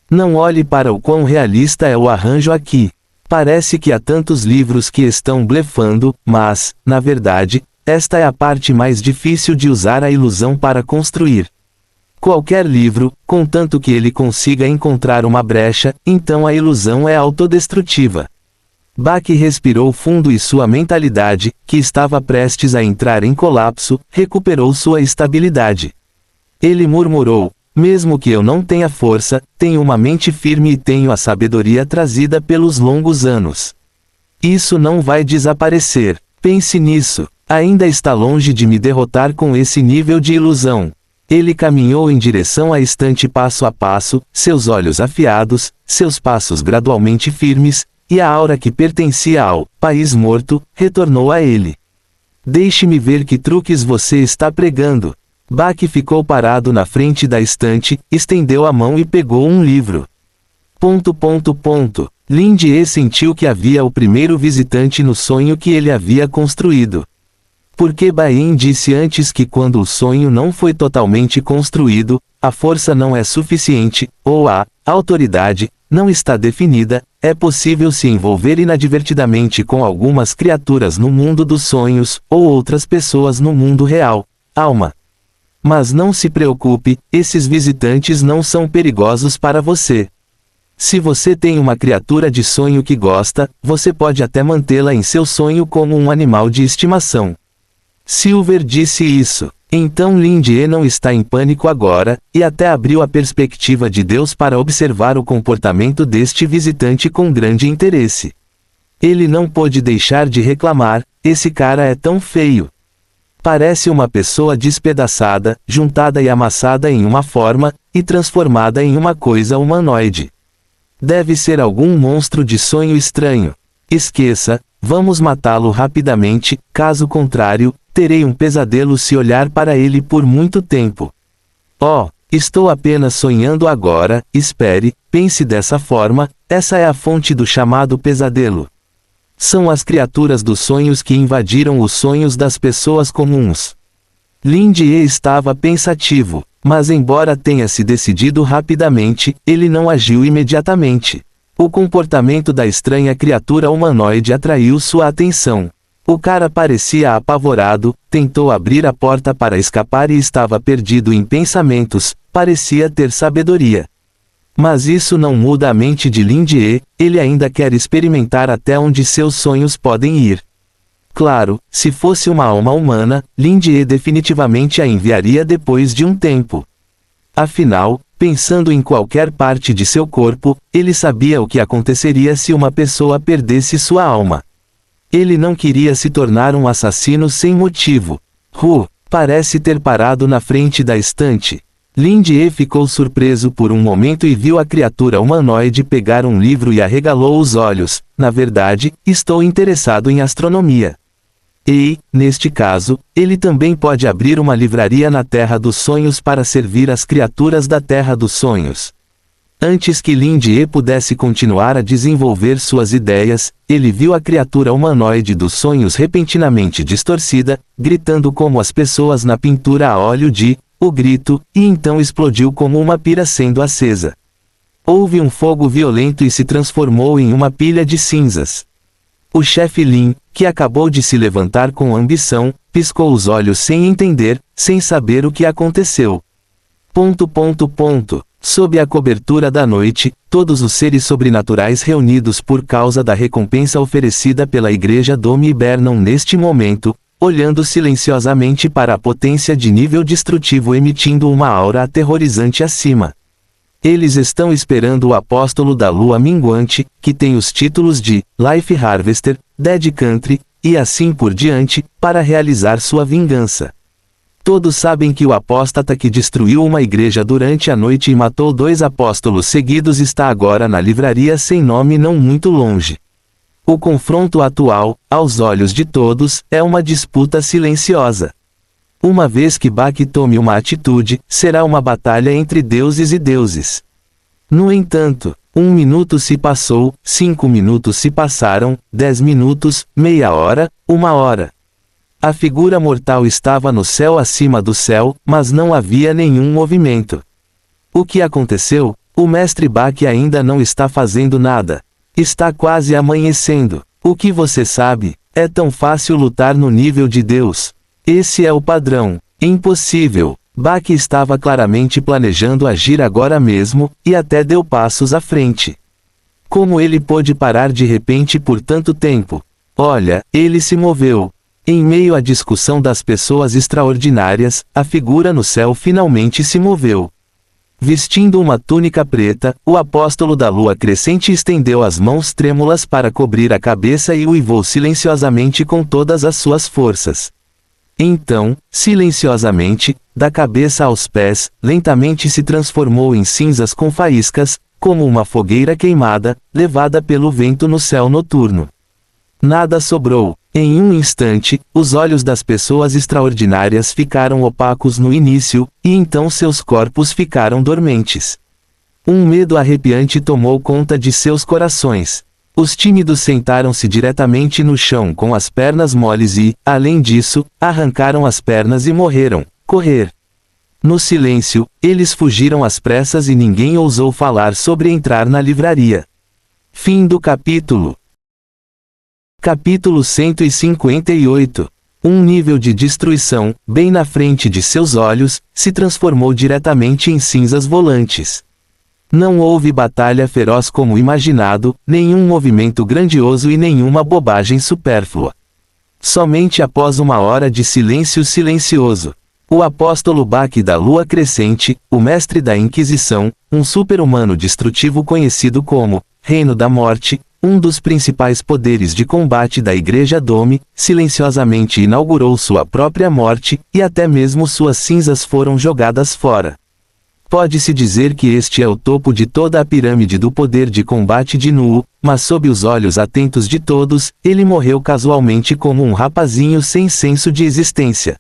Não olhe para o quão realista é o arranjo aqui. Parece que há tantos livros que estão blefando, mas, na verdade, esta é a parte mais difícil de usar a ilusão para construir. Qualquer livro, contanto que ele consiga encontrar uma brecha, então a ilusão é autodestrutiva. Bach respirou fundo e sua mentalidade, que estava prestes a entrar em colapso, recuperou sua estabilidade. Ele murmurou: mesmo que eu não tenha força, tenho uma mente firme e tenho a sabedoria trazida pelos longos anos. Isso não vai desaparecer. Pense nisso. Ainda está longe de me derrotar com esse nível de ilusão. Ele caminhou em direção à estante passo a passo, seus olhos afiados, seus passos gradualmente firmes, e a aura que pertencia ao país morto retornou a ele. Deixe-me ver que truques você está pregando. Bach ficou parado na frente da estante, estendeu a mão e pegou um livro. Lindy sentiu que havia o primeiro visitante no sonho que ele havia construído. Porque Bain disse antes que quando o sonho não foi totalmente construído, a força não é suficiente, ou a autoridade não está definida, é possível se envolver inadvertidamente com algumas criaturas no mundo dos sonhos, ou outras pessoas no mundo real, alma. Mas não se preocupe, esses visitantes não são perigosos para você. Se você tem uma criatura de sonho que gosta, você pode até mantê-la em seu sonho como um animal de estimação. Silver disse isso. Então Lindy não está em pânico agora, e até abriu a perspectiva de Deus para observar o comportamento deste visitante com grande interesse. Ele não pôde deixar de reclamar: esse cara é tão feio. Parece uma pessoa despedaçada, juntada e amassada em uma forma, e transformada em uma coisa humanoide. Deve ser algum monstro de sonho estranho. Esqueça, vamos matá-lo rapidamente, caso contrário, terei um pesadelo se olhar para ele por muito tempo. Oh, estou apenas sonhando agora, espere, pense dessa forma, essa é a fonte do chamado pesadelo. São as criaturas dos sonhos que invadiram os sonhos das pessoas comuns. Lindy estava pensativo, mas embora tenha se decidido rapidamente, ele não agiu imediatamente. O comportamento da estranha criatura humanoide atraiu sua atenção. O cara parecia apavorado, tentou abrir a porta para escapar e estava perdido em pensamentos, parecia ter sabedoria. Mas isso não muda a mente de Lindy, ele ainda quer experimentar até onde seus sonhos podem ir. Claro, se fosse uma alma humana, Lindy definitivamente a enviaria depois de um tempo. Afinal, pensando em qualquer parte de seu corpo, ele sabia o que aconteceria se uma pessoa perdesse sua alma. Ele não queria se tornar um assassino sem motivo. Parece ter parado na frente da estante. Lindy ficou surpreso por um momento e viu a criatura humanoide pegar um livro e arregalou os olhos. Na verdade, estou interessado em astronomia. E, neste caso, ele também pode abrir uma livraria na Terra dos Sonhos para servir as criaturas da Terra dos Sonhos. Antes que Lindy pudesse continuar a desenvolver suas ideias, ele viu a criatura humanoide dos sonhos repentinamente distorcida, gritando como as pessoas na pintura a óleo de O Grito, e então explodiu como uma pira sendo acesa. Houve um fogo violento e se transformou em uma pilha de cinzas. O chefe Lin, que acabou de se levantar com ambição, piscou os olhos sem entender, sem saber o que aconteceu. Sob a cobertura da noite, todos os seres sobrenaturais reunidos por causa da recompensa oferecida pela Igreja Dome hibernam neste momento, olhando silenciosamente para a potência de nível destrutivo emitindo uma aura aterrorizante acima. Eles estão esperando o apóstolo da lua minguante, que tem os títulos de Life Harvester, Dead Country, e assim por diante, para realizar sua vingança. Todos sabem que o apóstata que destruiu uma igreja durante a noite e matou 2 apóstolos seguidos está agora na livraria sem nome não muito longe. O confronto atual, aos olhos de todos, é uma disputa silenciosa. Uma vez que Bach tome uma atitude, será uma batalha entre deuses e deuses. No entanto, 1 minuto se passou, 5 minutos se passaram, 10 minutos, meia hora, 1 hora. A figura mortal estava no céu acima do céu, mas não havia nenhum movimento. O que aconteceu? O mestre Bach ainda não está fazendo nada. Está quase amanhecendo. O que você sabe? É tão fácil lutar no nível de Deus. Esse é o padrão. Impossível. Bach estava claramente planejando agir agora mesmo, e até deu passos à frente. Como ele pôde parar de repente por tanto tempo? Olha, ele se moveu. Em meio à discussão das pessoas extraordinárias, a figura no céu finalmente se moveu. Vestindo uma túnica preta, o apóstolo da lua crescente estendeu as mãos trêmulas para cobrir a cabeça e uivou silenciosamente com todas as suas forças. Então, silenciosamente, da cabeça aos pés, lentamente se transformou em cinzas com faíscas, como uma fogueira queimada, levada pelo vento no céu noturno. Nada sobrou. Em um instante, os olhos das pessoas extraordinárias ficaram opacos no início, e então seus corpos ficaram dormentes. Um medo arrepiante tomou conta de seus corações. Os tímidos sentaram-se diretamente no chão com as pernas moles e, além disso, arrancaram as pernas e morreram. Correr. No silêncio, eles fugiram às pressas e ninguém ousou falar sobre entrar na livraria. Fim do capítulo. Capítulo 158. Um nível de destruição, bem na frente de seus olhos, se transformou diretamente em cinzas volantes. Não houve batalha feroz como imaginado, nenhum movimento grandioso e nenhuma bobagem supérflua. Somente após 1 hora de silêncio silencioso, o apóstolo Bach da lua crescente, o mestre da Inquisição, um super-humano destrutivo conhecido como Reino da Morte, um dos principais poderes de combate da Igreja Dome, silenciosamente inaugurou sua própria morte, e até mesmo suas cinzas foram jogadas fora. Pode-se dizer que este é o topo de toda a pirâmide do poder de combate de Nu, mas sob os olhos atentos de todos, ele morreu casualmente como um rapazinho sem senso de existência.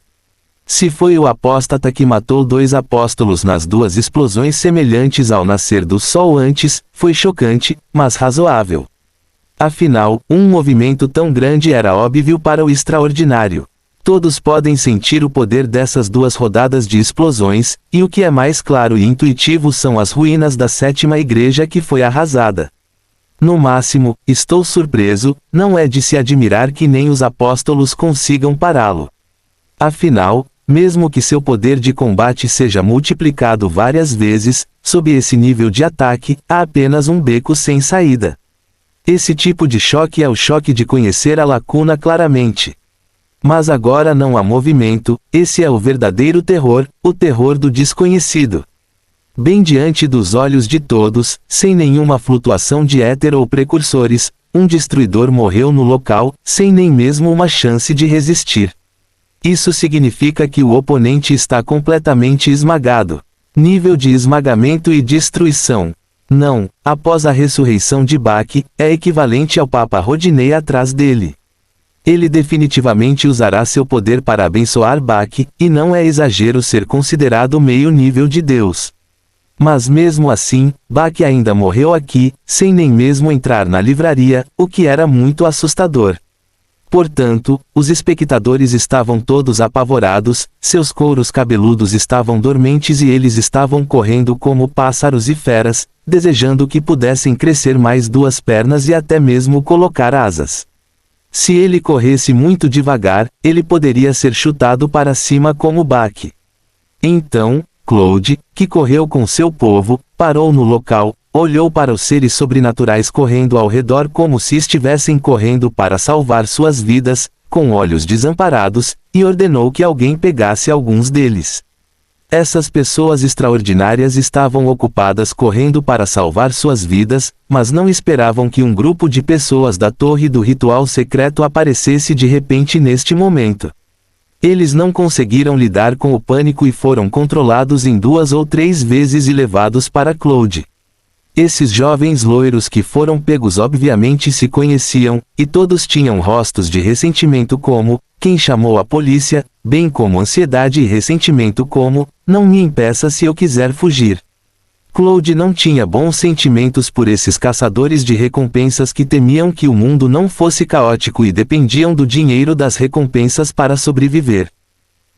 Se foi o apóstata que matou 2 apóstolos nas 2 explosões semelhantes ao nascer do sol antes, foi chocante, mas razoável. Afinal, um movimento tão grande era óbvio para o extraordinário. Todos podem sentir o poder dessas 2 rodadas de explosões, e o que é mais claro e intuitivo são as ruínas da 7ª igreja que foi arrasada. No máximo, estou surpreso, não é de se admirar que nem os apóstolos consigam pará-lo. Afinal, mesmo que seu poder de combate seja multiplicado várias vezes, sob esse nível de ataque, há apenas um beco sem saída. Esse tipo de choque é o choque de conhecer a lacuna claramente. Mas agora não há movimento, esse é o verdadeiro terror, o terror do desconhecido. Bem diante dos olhos de todos, sem nenhuma flutuação de éter ou precursores, um destruidor morreu no local, sem nem mesmo uma chance de resistir. Isso significa que o oponente está completamente esmagado. Nível de esmagamento e destruição. Não, após a ressurreição de Bach, é equivalente ao Papa Rodinei atrás dele. Ele definitivamente usará seu poder para abençoar Bach, e não é exagero ser considerado meio nível de Deus. Mas mesmo assim, Bach ainda morreu aqui, sem nem mesmo entrar na livraria, o que era muito assustador. Portanto, os espectadores estavam todos apavorados, seus couros cabeludos estavam dormentes e eles estavam correndo como pássaros e feras, desejando que pudessem crescer mais 2 pernas e até mesmo colocar asas. Se ele corresse muito devagar, ele poderia ser chutado para cima como Bach. Então, Claude, que correu com seu povo, parou no local, olhou para os seres sobrenaturais correndo ao redor como se estivessem correndo para salvar suas vidas, com olhos desamparados, e ordenou que alguém pegasse alguns deles. Essas pessoas extraordinárias estavam ocupadas correndo para salvar suas vidas, mas não esperavam que um grupo de pessoas da torre do ritual secreto aparecesse de repente neste momento. Eles não conseguiram lidar com o pânico e foram controlados em 2 ou 3 vezes e levados para Claude. Esses jovens loiros que foram pegos obviamente se conheciam, e todos tinham rostos de ressentimento como, quem chamou a polícia, bem como ansiedade e ressentimento como, não me impeça se eu quiser fugir. Claude não tinha bons sentimentos por esses caçadores de recompensas que temiam que o mundo não fosse caótico e dependiam do dinheiro das recompensas para sobreviver.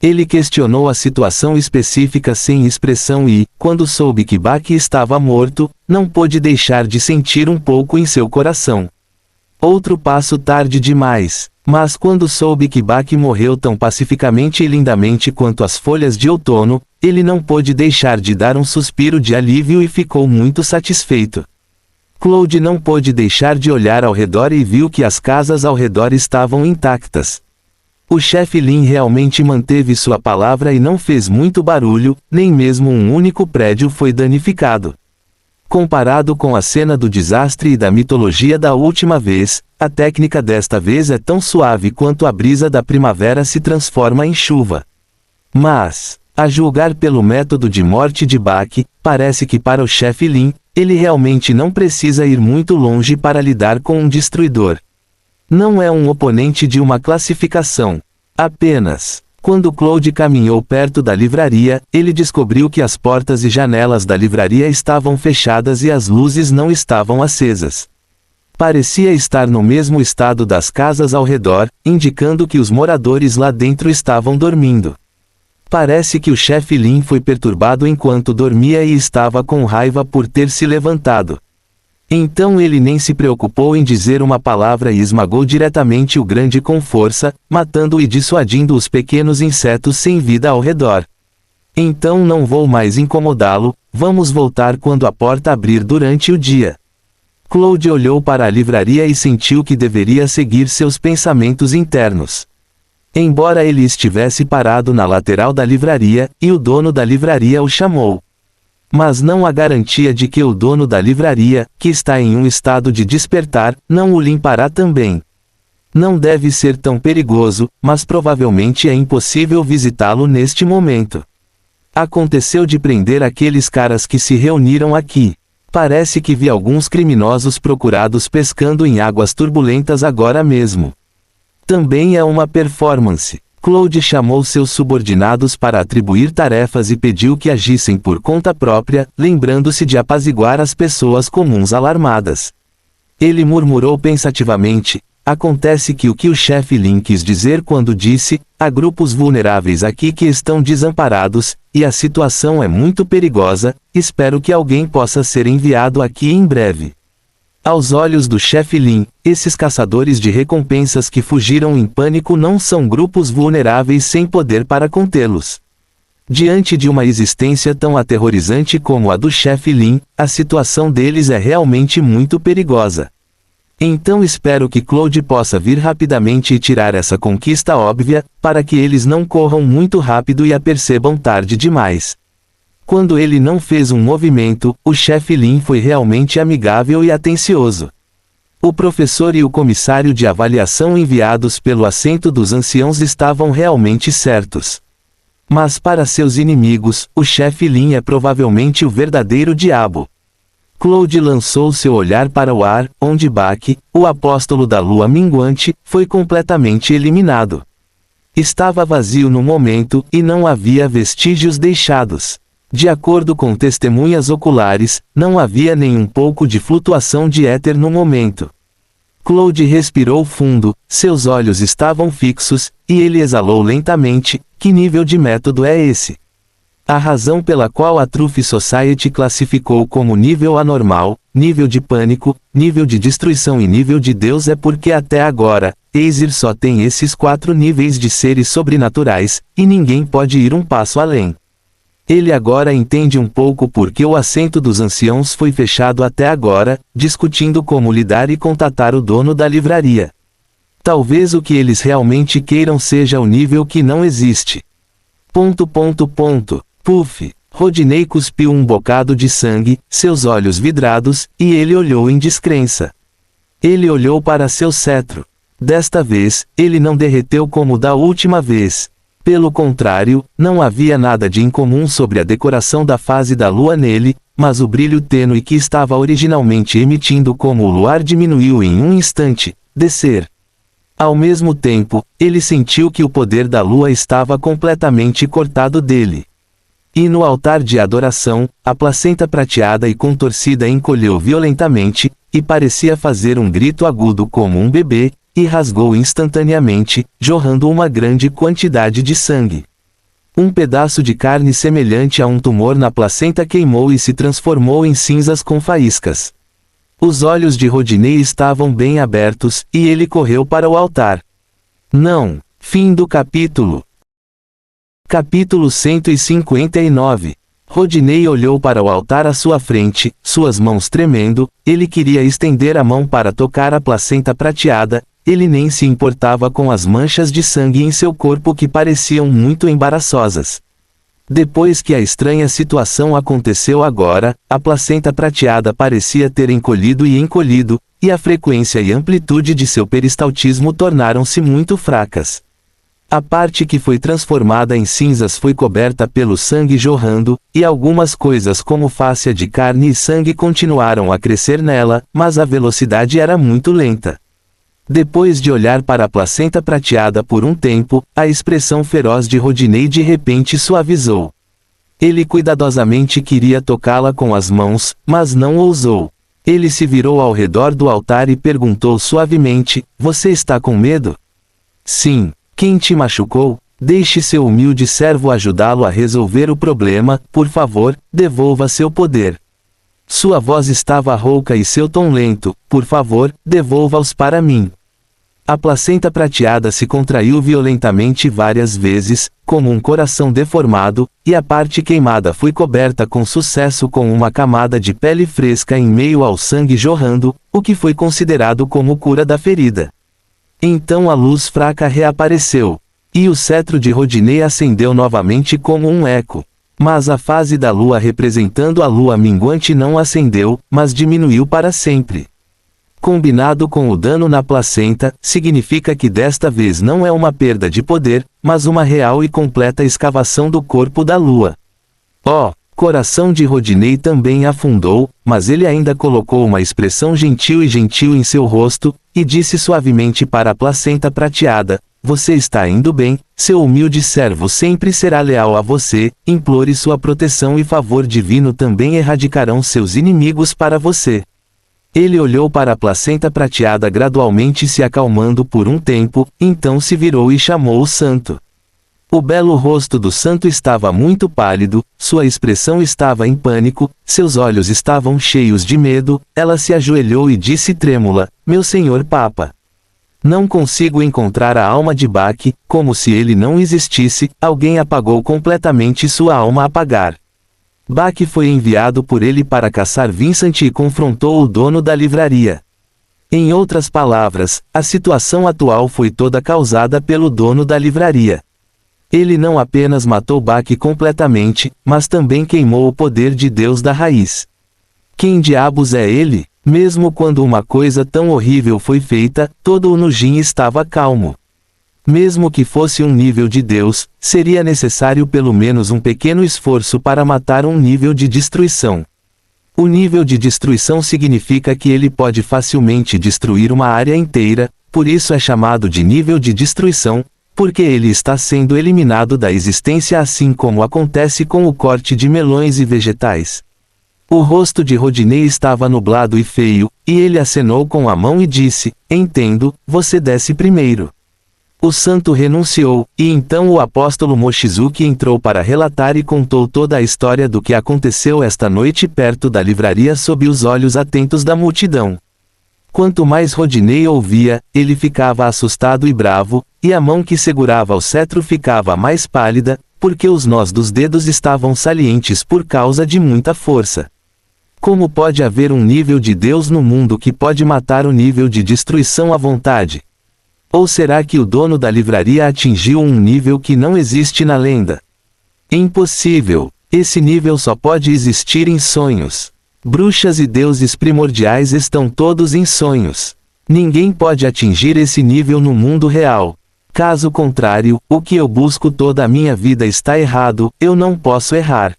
Ele questionou a situação específica sem expressão e, quando soube que Bach estava morto, não pôde deixar de sentir um pouco em seu coração. Outro passo tarde demais, mas quando soube que Bach morreu tão pacificamente e lindamente quanto as folhas de outono, ele não pôde deixar de dar um suspiro de alívio e ficou muito satisfeito. Claude não pôde deixar de olhar ao redor e viu que as casas ao redor estavam intactas. O chefe Lin realmente manteve sua palavra e não fez muito barulho, nem mesmo um único prédio foi danificado. Comparado com a cena do desastre e da mitologia da última vez, a técnica desta vez é tão suave quanto a brisa da primavera se transforma em chuva. Mas, a julgar pelo método de morte de Bach, parece que para o chefe Lin, ele realmente não precisa ir muito longe para lidar com um destruidor. Não é um oponente de uma classificação. Apenas, quando Claude caminhou perto da livraria, ele descobriu que as portas e janelas da livraria estavam fechadas e as luzes não estavam acesas. Parecia estar no mesmo estado das casas ao redor, indicando que os moradores lá dentro estavam dormindo. Parece que o chefe Lin foi perturbado enquanto dormia e estava com raiva por ter se levantado. Então ele nem se preocupou em dizer uma palavra e esmagou diretamente o grande com força, matando e dissuadindo os pequenos insetos sem vida ao redor. Então não vou mais incomodá-lo, vamos voltar quando a porta abrir durante o dia. Claude olhou para a livraria e sentiu que deveria seguir seus pensamentos internos. Embora ele estivesse parado na lateral da livraria, e o dono da livraria o chamou. Mas não há garantia de que o dono da livraria, que está em um estado de despertar, não o limpará também. Não deve ser tão perigoso, mas provavelmente é impossível visitá-lo neste momento. Aconteceu de prender aqueles caras que se reuniram aqui. Parece que vi alguns criminosos procurados pescando em águas turbulentas agora mesmo. Também é uma performance. Claude chamou seus subordinados para atribuir tarefas e pediu que agissem por conta própria, lembrando-se de apaziguar as pessoas comuns alarmadas. Ele murmurou pensativamente, acontece que o que o chefe Lin quis dizer quando disse, há grupos vulneráveis aqui que estão desamparados, e a situação é muito perigosa, espero que alguém possa ser enviado aqui em breve. Aos olhos do chefe Lin, esses caçadores de recompensas que fugiram em pânico não são grupos vulneráveis sem poder para contê-los. Diante de uma existência tão aterrorizante como a do chefe Lin, a situação deles é realmente muito perigosa. Então espero que Claude possa vir rapidamente e tirar essa conquista óbvia, para que eles não corram muito rápido e a percebam tarde demais. Quando ele não fez um movimento, o chefe Lin foi realmente amigável e atencioso. O professor e o comissário de avaliação enviados pelo assento dos anciãos estavam realmente certos. Mas para seus inimigos, o chefe Lin é provavelmente o verdadeiro diabo. Claude lançou seu olhar para o ar, onde Bach, o apóstolo da lua minguante, foi completamente eliminado. Estava vazio no momento, e não havia vestígios deixados. De acordo com testemunhas oculares, não havia nem um pouco de flutuação de éter no momento. Claude respirou fundo, seus olhos estavam fixos, e ele exalou lentamente. Que nível de método é esse? A razão pela qual a Truth Society classificou como nível anormal, nível de pânico, nível de destruição e nível de Deus é porque até agora, Aesir só tem esses 4 níveis de seres sobrenaturais, e ninguém pode ir um passo além. Ele agora entende um pouco por que o assento dos anciãos foi fechado até agora, discutindo como lidar e contatar o dono da livraria. Talvez o que eles realmente queiram seja o nível que não existe. ... Puff. Rodney cuspiu um bocado de sangue, seus olhos vidrados, e ele olhou em descrença. Ele olhou para seu cetro. Desta vez, ele não derreteu como da última vez. Pelo contrário, não havia nada de incomum sobre a decoração da fase da lua nele, mas o brilho tênue que estava originalmente emitindo como o luar diminuiu em um instante, descer. Ao mesmo tempo, ele sentiu que o poder da lua estava completamente cortado dele. E no altar de adoração, a placenta prateada e contorcida encolheu violentamente, e parecia fazer um grito agudo como um bebê, e rasgou instantaneamente, jorrando uma grande quantidade de sangue. Um pedaço de carne semelhante a um tumor na placenta queimou e se transformou em cinzas com faíscas. Os olhos de Rodney estavam bem abertos, e ele correu para o altar. Não. Fim do capítulo. Capítulo 159. Rodney olhou para o altar à sua frente, suas mãos tremendo, ele queria estender a mão para tocar a placenta prateada, ele nem se importava com as manchas de sangue em seu corpo que pareciam muito embaraçosas. Depois que a estranha situação aconteceu agora, a placenta prateada parecia ter encolhido, e a frequência e amplitude de seu peristaltismo tornaram-se muito fracas. A parte que foi transformada em cinzas foi coberta pelo sangue jorrando, e algumas coisas como fáscia de carne e sangue continuaram a crescer nela, mas a velocidade era muito lenta. Depois de olhar para a placenta prateada por um tempo, a expressão feroz de Rodney de repente suavizou. Ele cuidadosamente queria tocá-la com as mãos, mas não ousou. Ele se virou ao redor do altar e perguntou suavemente: "Você está com medo?" "Sim. Quem te machucou? Deixe seu humilde servo ajudá-lo a resolver o problema, por favor, devolva seu poder." Sua voz estava rouca e seu tom lento: "Por favor, devolva-os para mim." A placenta prateada se contraiu violentamente várias vezes, como um coração deformado, e a parte queimada foi coberta com sucesso com uma camada de pele fresca em meio ao sangue jorrando, o que foi considerado como cura da ferida. Então a luz fraca reapareceu. E o cetro de Rodney acendeu novamente como um eco. Mas a fase da lua representando a lua minguante não acendeu, mas diminuiu para sempre. Combinado com o dano na placenta, significa que desta vez não é uma perda de poder, mas uma real e completa escavação do corpo da lua. Coração de Rodney também afundou, mas ele ainda colocou uma expressão gentil em seu rosto, e disse suavemente para a placenta prateada: "Você está indo bem, seu humilde servo sempre será leal a você, implore sua proteção e favor divino também erradicarão seus inimigos para você." Ele olhou para a placenta prateada gradualmente se acalmando por um tempo, então se virou e chamou o santo. O belo rosto do santo estava muito pálido, sua expressão estava em pânico, seus olhos estavam cheios de medo, ela se ajoelhou e disse trêmula: "Meu senhor Papa. Não consigo encontrar a alma de Bach, como se ele não existisse, alguém apagou completamente sua alma a apagar." Bach foi enviado por ele para caçar Vincent e confrontou o dono da livraria. Em outras palavras, a situação atual foi toda causada pelo dono da livraria. Ele não apenas matou Bach completamente, mas também queimou o poder de Deus da raiz. Quem diabos é ele? Mesmo quando uma coisa tão horrível foi feita, todo o Nujin estava calmo. Mesmo que fosse um nível de Deus, seria necessário pelo menos um pequeno esforço para matar um nível de destruição. O nível de destruição significa que ele pode facilmente destruir uma área inteira, por isso é chamado de nível de destruição, porque ele está sendo eliminado da existência assim como acontece com o corte de melões e vegetais. O rosto de Rodney estava nublado e feio, e ele acenou com a mão e disse: "Entendo, você desce primeiro." O santo renunciou, e então o apóstolo Mochizuki entrou para relatar e contou toda a história do que aconteceu esta noite perto da livraria sob os olhos atentos da multidão. Quanto mais Rodinei ouvia, ele ficava assustado e bravo, e a mão que segurava o cetro ficava mais pálida, porque os nós dos dedos estavam salientes por causa de muita força. Como pode haver um nível de Deus no mundo que pode matar o nível de destruição à vontade? Ou será que o dono da livraria atingiu um nível que não existe na lenda? Impossível! Esse nível só pode existir em sonhos. Bruxas e deuses primordiais estão todos em sonhos. Ninguém pode atingir esse nível no mundo real. Caso contrário, o que eu busco toda a minha vida está errado, eu não posso errar.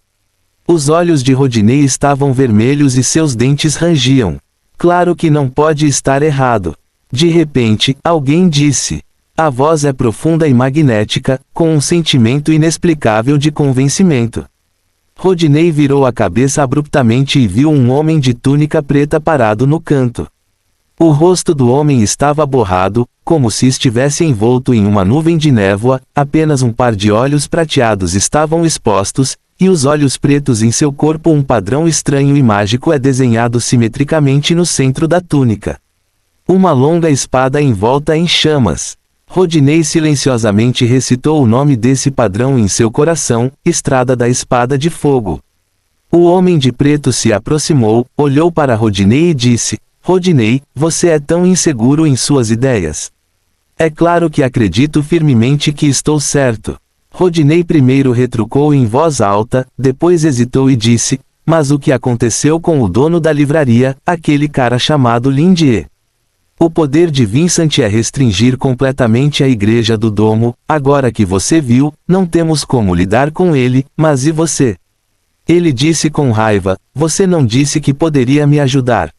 Os olhos de Rodinei estavam vermelhos e seus dentes rangiam. Claro que não pode estar errado. De repente, alguém disse. A voz é profunda e magnética, com um sentimento inexplicável de convencimento. Rodinei virou a cabeça abruptamente e viu um homem de túnica preta parado no canto. O rosto do homem estava borrado, como se estivesse envolto em uma nuvem de névoa, apenas um par de olhos prateados estavam expostos, e os olhos pretos em seu corpo. Um padrão estranho e mágico é desenhado simetricamente no centro da túnica. Uma longa espada envolta em chamas. Rodinei silenciosamente recitou o nome desse padrão em seu coração, Estrada da Espada de Fogo. O homem de preto se aproximou, olhou para Rodinei e disse: Rodinei, você é tão inseguro em suas ideias. É claro que acredito firmemente que estou certo. Rodinei primeiro retrucou em voz alta, depois hesitou e disse: mas o que aconteceu com o dono da livraria, aquele cara chamado Lindier? O poder de Vincent é restringir completamente a igreja do domo. Agora que você viu, não temos como lidar com ele, mas e você? Ele disse com raiva: você não disse que poderia me ajudar.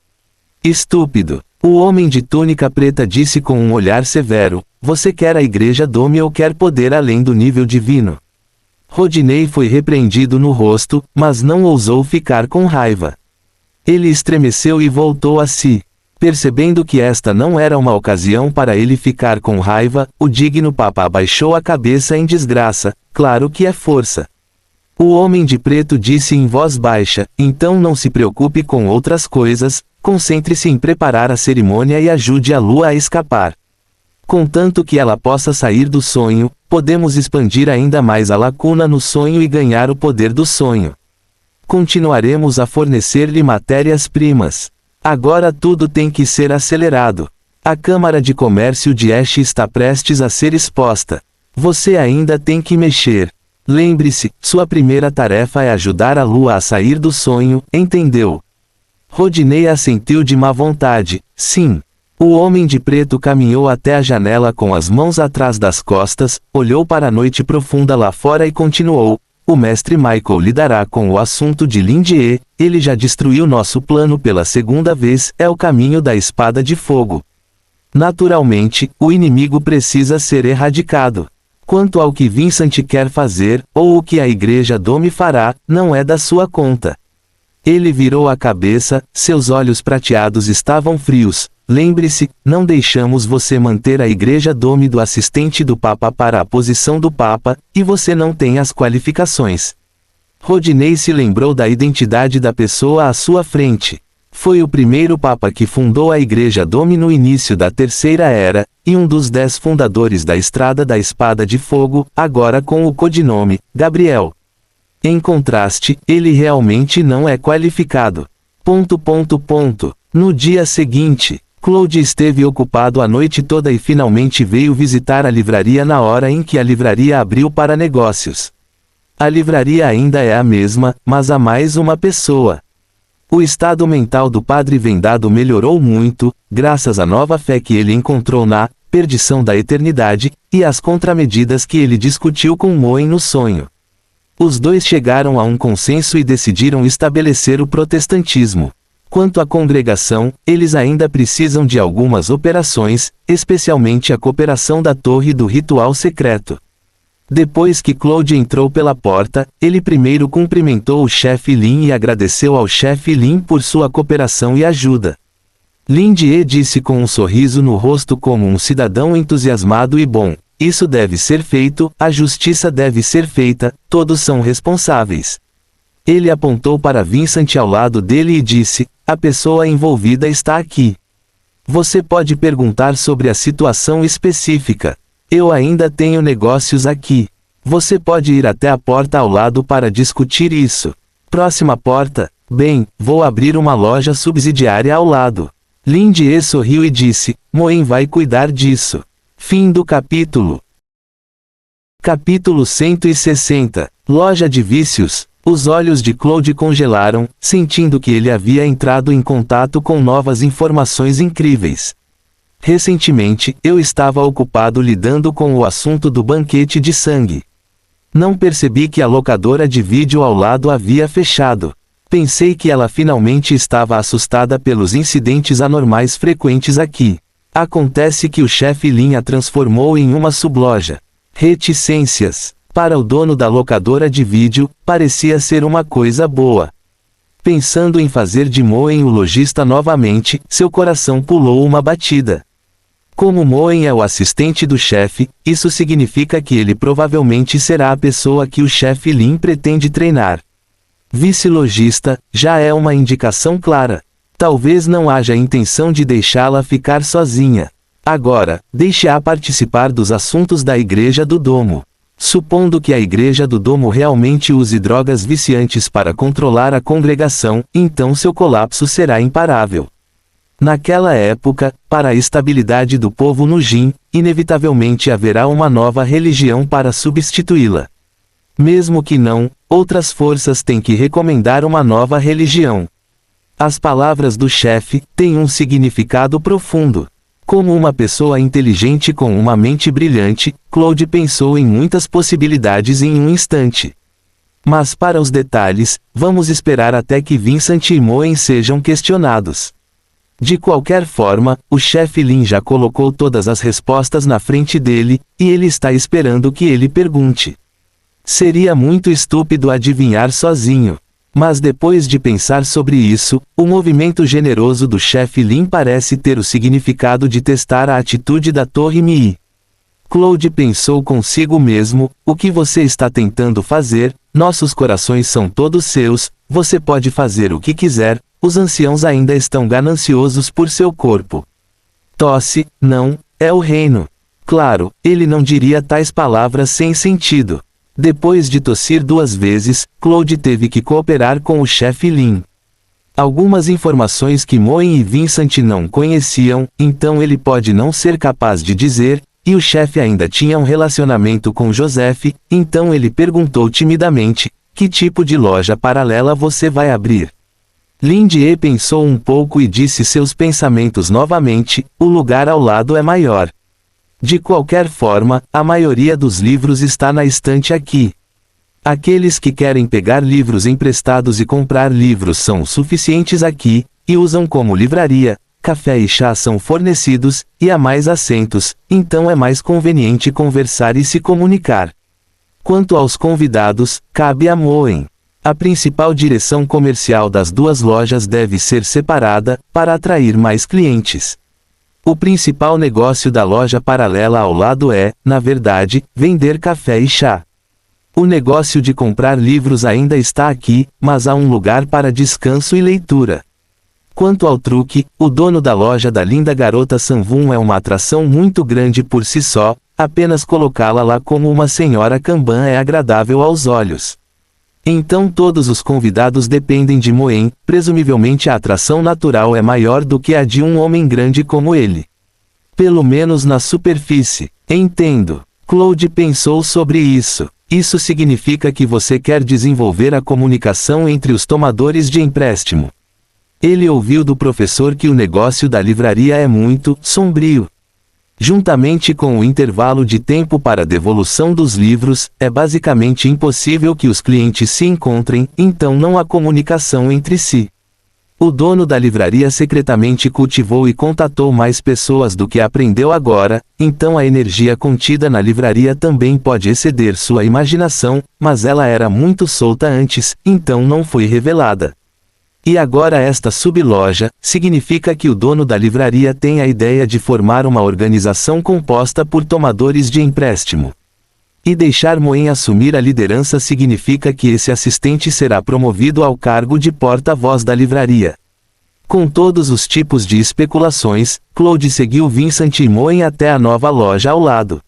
Estúpido. O homem de túnica preta disse com um olhar severo: você quer a igreja dome ou quer poder além do nível divino? Rodinei foi repreendido no rosto, mas não ousou ficar com raiva. Ele estremeceu e voltou a si. Percebendo que esta não era uma ocasião para ele ficar com raiva, o digno Papa abaixou a cabeça em desgraça. Claro que é força. O homem de preto disse em voz baixa: então não se preocupe com outras coisas, concentre-se em preparar a cerimônia e ajude a lua a escapar. Contanto que ela possa sair do sonho, podemos expandir ainda mais a lacuna no sonho e ganhar o poder do sonho. Continuaremos a fornecer-lhe matérias-primas. Agora tudo tem que ser acelerado. A Câmara de Comércio de Ash está prestes a ser exposta. Você ainda tem que mexer. Lembre-se, sua primeira tarefa é ajudar a lua a sair do sonho, entendeu? Rodinei assentiu de má vontade. Sim. O homem de preto caminhou até a janela com as mãos atrás das costas, olhou para a noite profunda lá fora e continuou: o mestre Michael lidará com o assunto de Lindier, ele já destruiu nosso plano pela segunda vez, é o caminho da espada de fogo. Naturalmente, o inimigo precisa ser erradicado. Quanto ao que Vincent quer fazer, ou o que a igreja Dome fará, não é da sua conta. Ele virou a cabeça, seus olhos prateados estavam frios. Lembre-se, não deixamos você manter a igreja Dome do assistente do Papa para a posição do Papa, e você não tem as qualificações. Rodinei se lembrou da identidade da pessoa à sua frente. Foi o primeiro Papa que fundou a igreja Dome no início da Terceira Era, e um dos 10 fundadores da Estrada da Espada de Fogo, agora com o codinome Gabriel. Em contraste, ele realmente não é qualificado. No dia seguinte, Claude esteve ocupado a noite toda e finalmente veio visitar a livraria na hora em que a livraria abriu para negócios. A livraria ainda é a mesma, mas há mais uma pessoa. O estado mental do padre vendado melhorou muito, graças à nova fé que ele encontrou na perdição da eternidade, e às contramedidas que ele discutiu com Moen no sonho. Os dois chegaram a um consenso e decidiram estabelecer o protestantismo. Quanto à congregação, eles ainda precisam de algumas operações, especialmente a cooperação da torre do ritual secreto. Depois que Claude entrou pela porta, ele primeiro cumprimentou o chefe Lin e agradeceu ao chefe Lin por sua cooperação e ajuda. Lindier disse com um sorriso no rosto como um cidadão entusiasmado e bom: isso deve ser feito, a justiça deve ser feita, todos são responsáveis. Ele apontou para Vincent ao lado dele e disse: a pessoa envolvida está aqui. Você pode perguntar sobre a situação específica. Eu ainda tenho negócios aqui. Você pode ir até a porta ao lado para discutir isso. Próxima porta. Bem, vou abrir uma loja subsidiária ao lado. Lin-Je sorriu e disse, Moen vai cuidar disso. Fim do capítulo. Capítulo 160. Loja de vícios. Os olhos de Claude congelaram, sentindo que ele havia entrado em contato com novas informações incríveis. Recentemente, eu estava ocupado lidando com o assunto do banquete de sangue. Não percebi que a locadora de vídeo ao lado havia fechado. Pensei que ela finalmente estava assustada pelos incidentes anormais frequentes aqui. Acontece que o chefe Lin a transformou em uma subloja. Reticências. Para o dono da locadora de vídeo, parecia ser uma coisa boa. Pensando em fazer de Moen o lojista novamente, seu coração pulou uma batida. Como Moen é o assistente do chefe, isso significa que ele provavelmente será a pessoa que o chefe Lin pretende treinar. Vice-lojista, já é uma indicação clara. Talvez não haja intenção de deixá-la ficar sozinha. Agora, deixe-a participar dos assuntos da Igreja do Domo. Supondo que a Igreja do Domo realmente use drogas viciantes para controlar a congregação, então seu colapso será imparável. Naquela época, para a estabilidade do povo no Jin, inevitavelmente haverá uma nova religião para substituí-la. Mesmo que não, outras forças têm que recomendar uma nova religião. As palavras do chefe têm um significado profundo. Como uma pessoa inteligente com uma mente brilhante, Claude pensou em muitas possibilidades em um instante. Mas para os detalhes, vamos esperar até que Vincent e Moen sejam questionados. De qualquer forma, o chefe Lin já colocou todas as respostas na frente dele, e ele está esperando que ele pergunte. Seria muito estúpido adivinhar sozinho. Mas depois de pensar sobre isso, o movimento generoso do chefe Lin parece ter o significado de testar a atitude da Torre Mi. Claude pensou consigo mesmo, o que você está tentando fazer? Nossos corações são todos seus, você pode fazer o que quiser, os anciãos ainda estão gananciosos por seu corpo. Tosse, não, é o reino. Claro, ele não diria tais palavras sem sentido. Depois de tossir 2 vezes, Claude teve que cooperar com o chefe Lin. Algumas informações que Moen e Vincent não conheciam, então ele pode não ser capaz de dizer, e o chefe ainda tinha um relacionamento com Joseph, então ele perguntou timidamente, que tipo de loja paralela você vai abrir? Lin-Je pensou um pouco e disse seus pensamentos novamente, o lugar ao lado é maior. De qualquer forma, a maioria dos livros está na estante aqui. Aqueles que querem pegar livros emprestados e comprar livros são suficientes aqui, e usam como livraria, café e chá são fornecidos, e há mais assentos, então é mais conveniente conversar e se comunicar. Quanto aos convidados, cabe a Moen. A principal direção comercial das 2 lojas deve ser separada, para atrair mais clientes. O principal negócio da loja paralela ao lado é, na verdade, vender café e chá. O negócio de comprar livros ainda está aqui, mas há um lugar para descanso e leitura. Quanto ao truque, o dono da loja da linda garota Sanvun é uma atração muito grande por si só, apenas colocá-la lá como uma senhora Kanban é agradável aos olhos. Então todos os convidados dependem de Moen, presumivelmente a atração natural é maior do que a de um homem grande como ele. Pelo menos na superfície. Entendo. Claude pensou sobre isso. Isso significa que você quer desenvolver a comunicação entre os tomadores de empréstimo. Ele ouviu do professor que o negócio da livraria é muito sombrio. Juntamente com o intervalo de tempo para devolução dos livros, é basicamente impossível que os clientes se encontrem, então não há comunicação entre si. O dono da livraria secretamente cultivou e contatou mais pessoas do que aprendeu agora, então a energia contida na livraria também pode exceder sua imaginação, mas ela era muito solta antes, então não foi revelada. E agora esta subloja, significa que o dono da livraria tem a ideia de formar uma organização composta por tomadores de empréstimo. E deixar Moen assumir a liderança significa que esse assistente será promovido ao cargo de porta-voz da livraria. Com todos os tipos de especulações, Claude seguiu Vincent e Moen até a nova loja ao lado.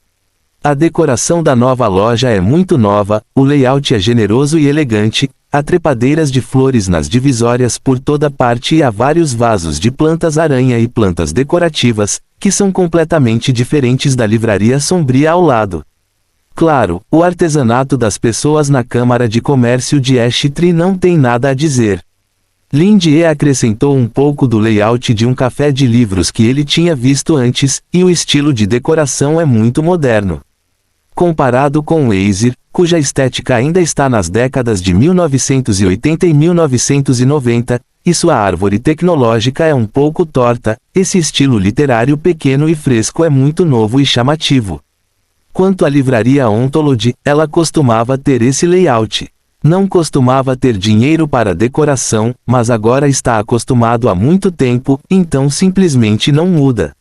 A decoração da nova loja é muito nova, o layout é generoso e elegante, há trepadeiras de flores nas divisórias por toda parte e há vários vasos de plantas-aranha e plantas decorativas, que são completamente diferentes da livraria sombria ao lado. Claro, o artesanato das pessoas na Câmara de Comércio de Ashtree não tem nada a dizer. Lindy acrescentou um pouco do layout de um café de livros que ele tinha visto antes, e o estilo de decoração é muito moderno. Comparado com o Acer, cuja estética ainda está nas décadas de 1980 e 1990, e sua árvore tecnológica é um pouco torta, esse estilo literário pequeno e fresco é muito novo e chamativo. Quanto à livraria Ontology, ela costumava ter esse layout. Não costumava ter dinheiro para decoração, mas agora está acostumado há muito tempo, então simplesmente não muda.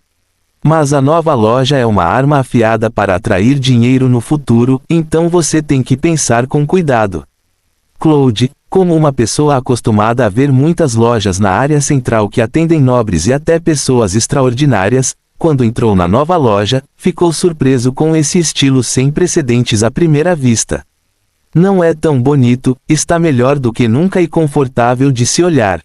Mas a nova loja é uma arma afiada para atrair dinheiro no futuro, então você tem que pensar com cuidado. Claude, como uma pessoa acostumada a ver muitas lojas na área central que atendem nobres e até pessoas extraordinárias, quando entrou na nova loja, ficou surpreso com esse estilo sem precedentes à primeira vista. Não é tão bonito, está melhor do que nunca e confortável de se olhar.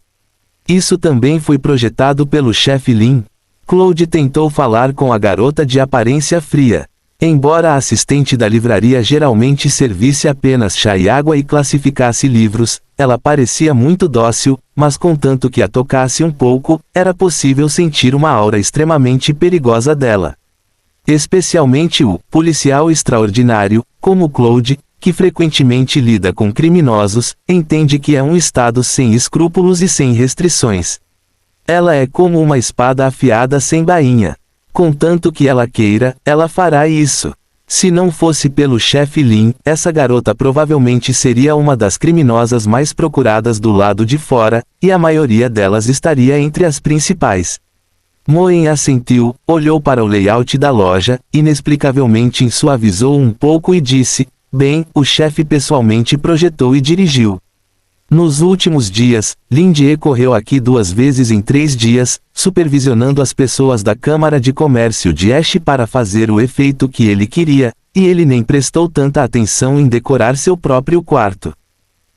Isso também foi projetado pelo chefe Lin. Claude tentou falar com a garota de aparência fria. Embora a assistente da livraria geralmente servisse apenas chá e água e classificasse livros, ela parecia muito dócil, mas contanto que a tocasse um pouco, era possível sentir uma aura extremamente perigosa dela. Especialmente o policial extraordinário, como Claude, que frequentemente lida com criminosos, entende que é um estado sem escrúpulos e sem restrições. Ela é como uma espada afiada sem bainha. Contanto que ela queira, ela fará isso. Se não fosse pelo chefe Lin, essa garota provavelmente seria uma das criminosas mais procuradas do lado de fora, e a maioria delas estaria entre as principais. Moen assentiu, olhou para o layout da loja, inexplicavelmente suavizou um pouco e disse: bem, o chefe pessoalmente projetou e dirigiu. Nos últimos dias, Lindy correu aqui 2 vezes em 3 dias, supervisionando as pessoas da Câmara de Comércio de Ash para fazer o efeito que ele queria, e ele nem prestou tanta atenção em decorar seu próprio quarto.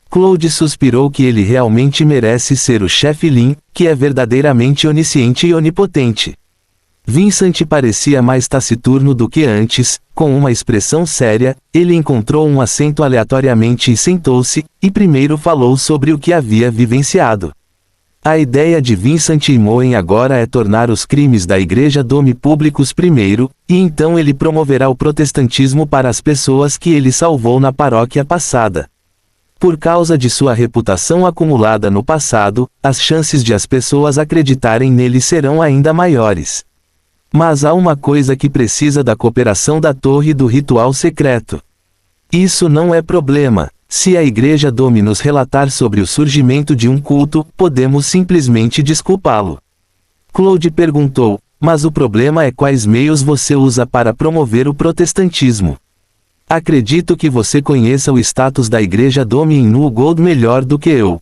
Claude suspirou que ele realmente merece ser o chefe Lin, que é verdadeiramente onisciente e onipotente. Vincent parecia mais taciturno do que antes, com uma expressão séria, ele encontrou um assento aleatoriamente e sentou-se, e primeiro falou sobre o que havia vivenciado. A ideia de Vincent e Moen agora é tornar os crimes da Igreja Dome públicos primeiro, e então ele promoverá o protestantismo para as pessoas que ele salvou na paróquia passada. Por causa de sua reputação acumulada no passado, as chances de as pessoas acreditarem nele serão ainda maiores. Mas há uma coisa que precisa da cooperação da Torre do Ritual Secreto. Isso não é problema. Se a Igreja Dome nos relatar sobre o surgimento de um culto, podemos simplesmente desculpá-lo. Claude perguntou, mas o problema é quais meios você usa para promover o protestantismo. Acredito que você conheça o status da Igreja Dome em New Gold melhor do que eu.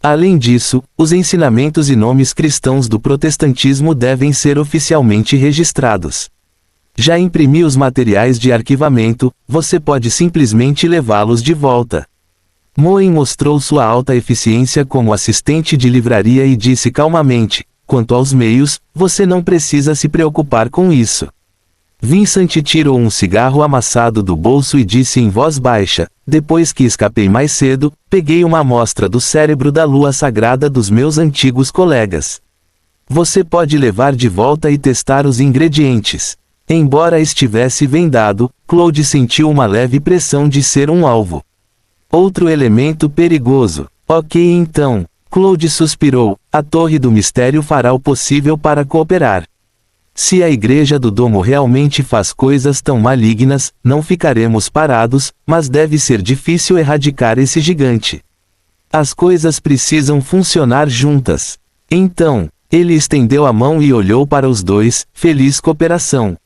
Além disso, os ensinamentos e nomes cristãos do protestantismo devem ser oficialmente registrados. Já imprimi os materiais de arquivamento, você pode simplesmente levá-los de volta. Moen mostrou sua alta eficiência como assistente de livraria e disse calmamente, quanto aos meios, você não precisa se preocupar com isso. Vincent tirou um cigarro amassado do bolso e disse em voz baixa, depois que escapei mais cedo, peguei uma amostra do cérebro da lua sagrada dos meus antigos colegas. Você pode levar de volta e testar os ingredientes. Embora estivesse vendado, Claude sentiu uma leve pressão de ser um alvo. Outro elemento perigoso. Ok então, Claude suspirou, a Torre do Mistério fará o possível para cooperar. Se a Igreja do Domo realmente faz coisas tão malignas, não ficaremos parados, mas deve ser difícil erradicar esse gigante. As coisas precisam funcionar juntas. Então, ele estendeu a mão e olhou para os dois, feliz cooperação.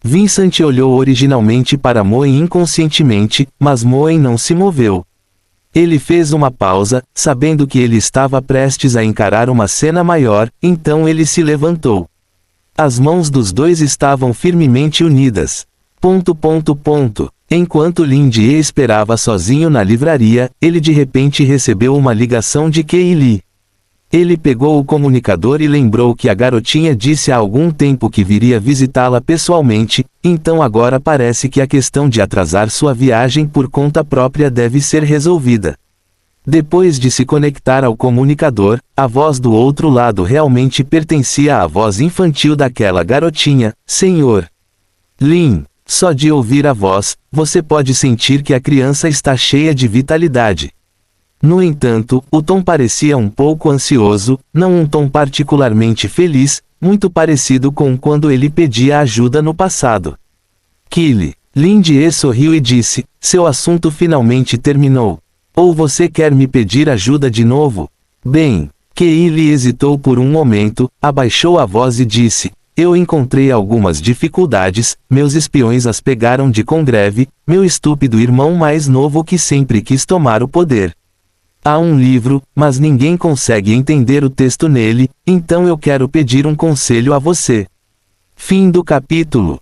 Vincent olhou originalmente para Moen inconscientemente, mas Moen não se moveu. Ele fez uma pausa, sabendo que ele estava prestes a encarar uma cena maior, então ele se levantou. As mãos dos dois estavam firmemente unidas. Enquanto Lin Jie esperava sozinho na livraria, ele de repente recebeu uma ligação de Kei Li. Ele pegou o comunicador e lembrou que a garotinha disse há algum tempo que viria visitá-la pessoalmente, então agora parece que a questão de atrasar sua viagem por conta própria deve ser resolvida. Depois de se conectar ao comunicador, a voz do outro lado realmente pertencia à voz infantil daquela garotinha, Senhor Lin. Só de ouvir a voz, você pode sentir que a criança está cheia de vitalidade. No entanto, o tom parecia um pouco ansioso, não um tom particularmente feliz, muito parecido com quando ele pedia ajuda no passado. Kili. Lin Jie sorriu e disse, seu assunto finalmente terminou. Ou você quer me pedir ajuda de novo? Bem, Kei Li hesitou por um momento, abaixou a voz e disse, eu encontrei algumas dificuldades, meus espiões as pegaram de Congreve, meu estúpido irmão mais novo que sempre quis tomar o poder. Há um livro, mas ninguém consegue entender o texto nele, então eu quero pedir um conselho a você. Fim do capítulo.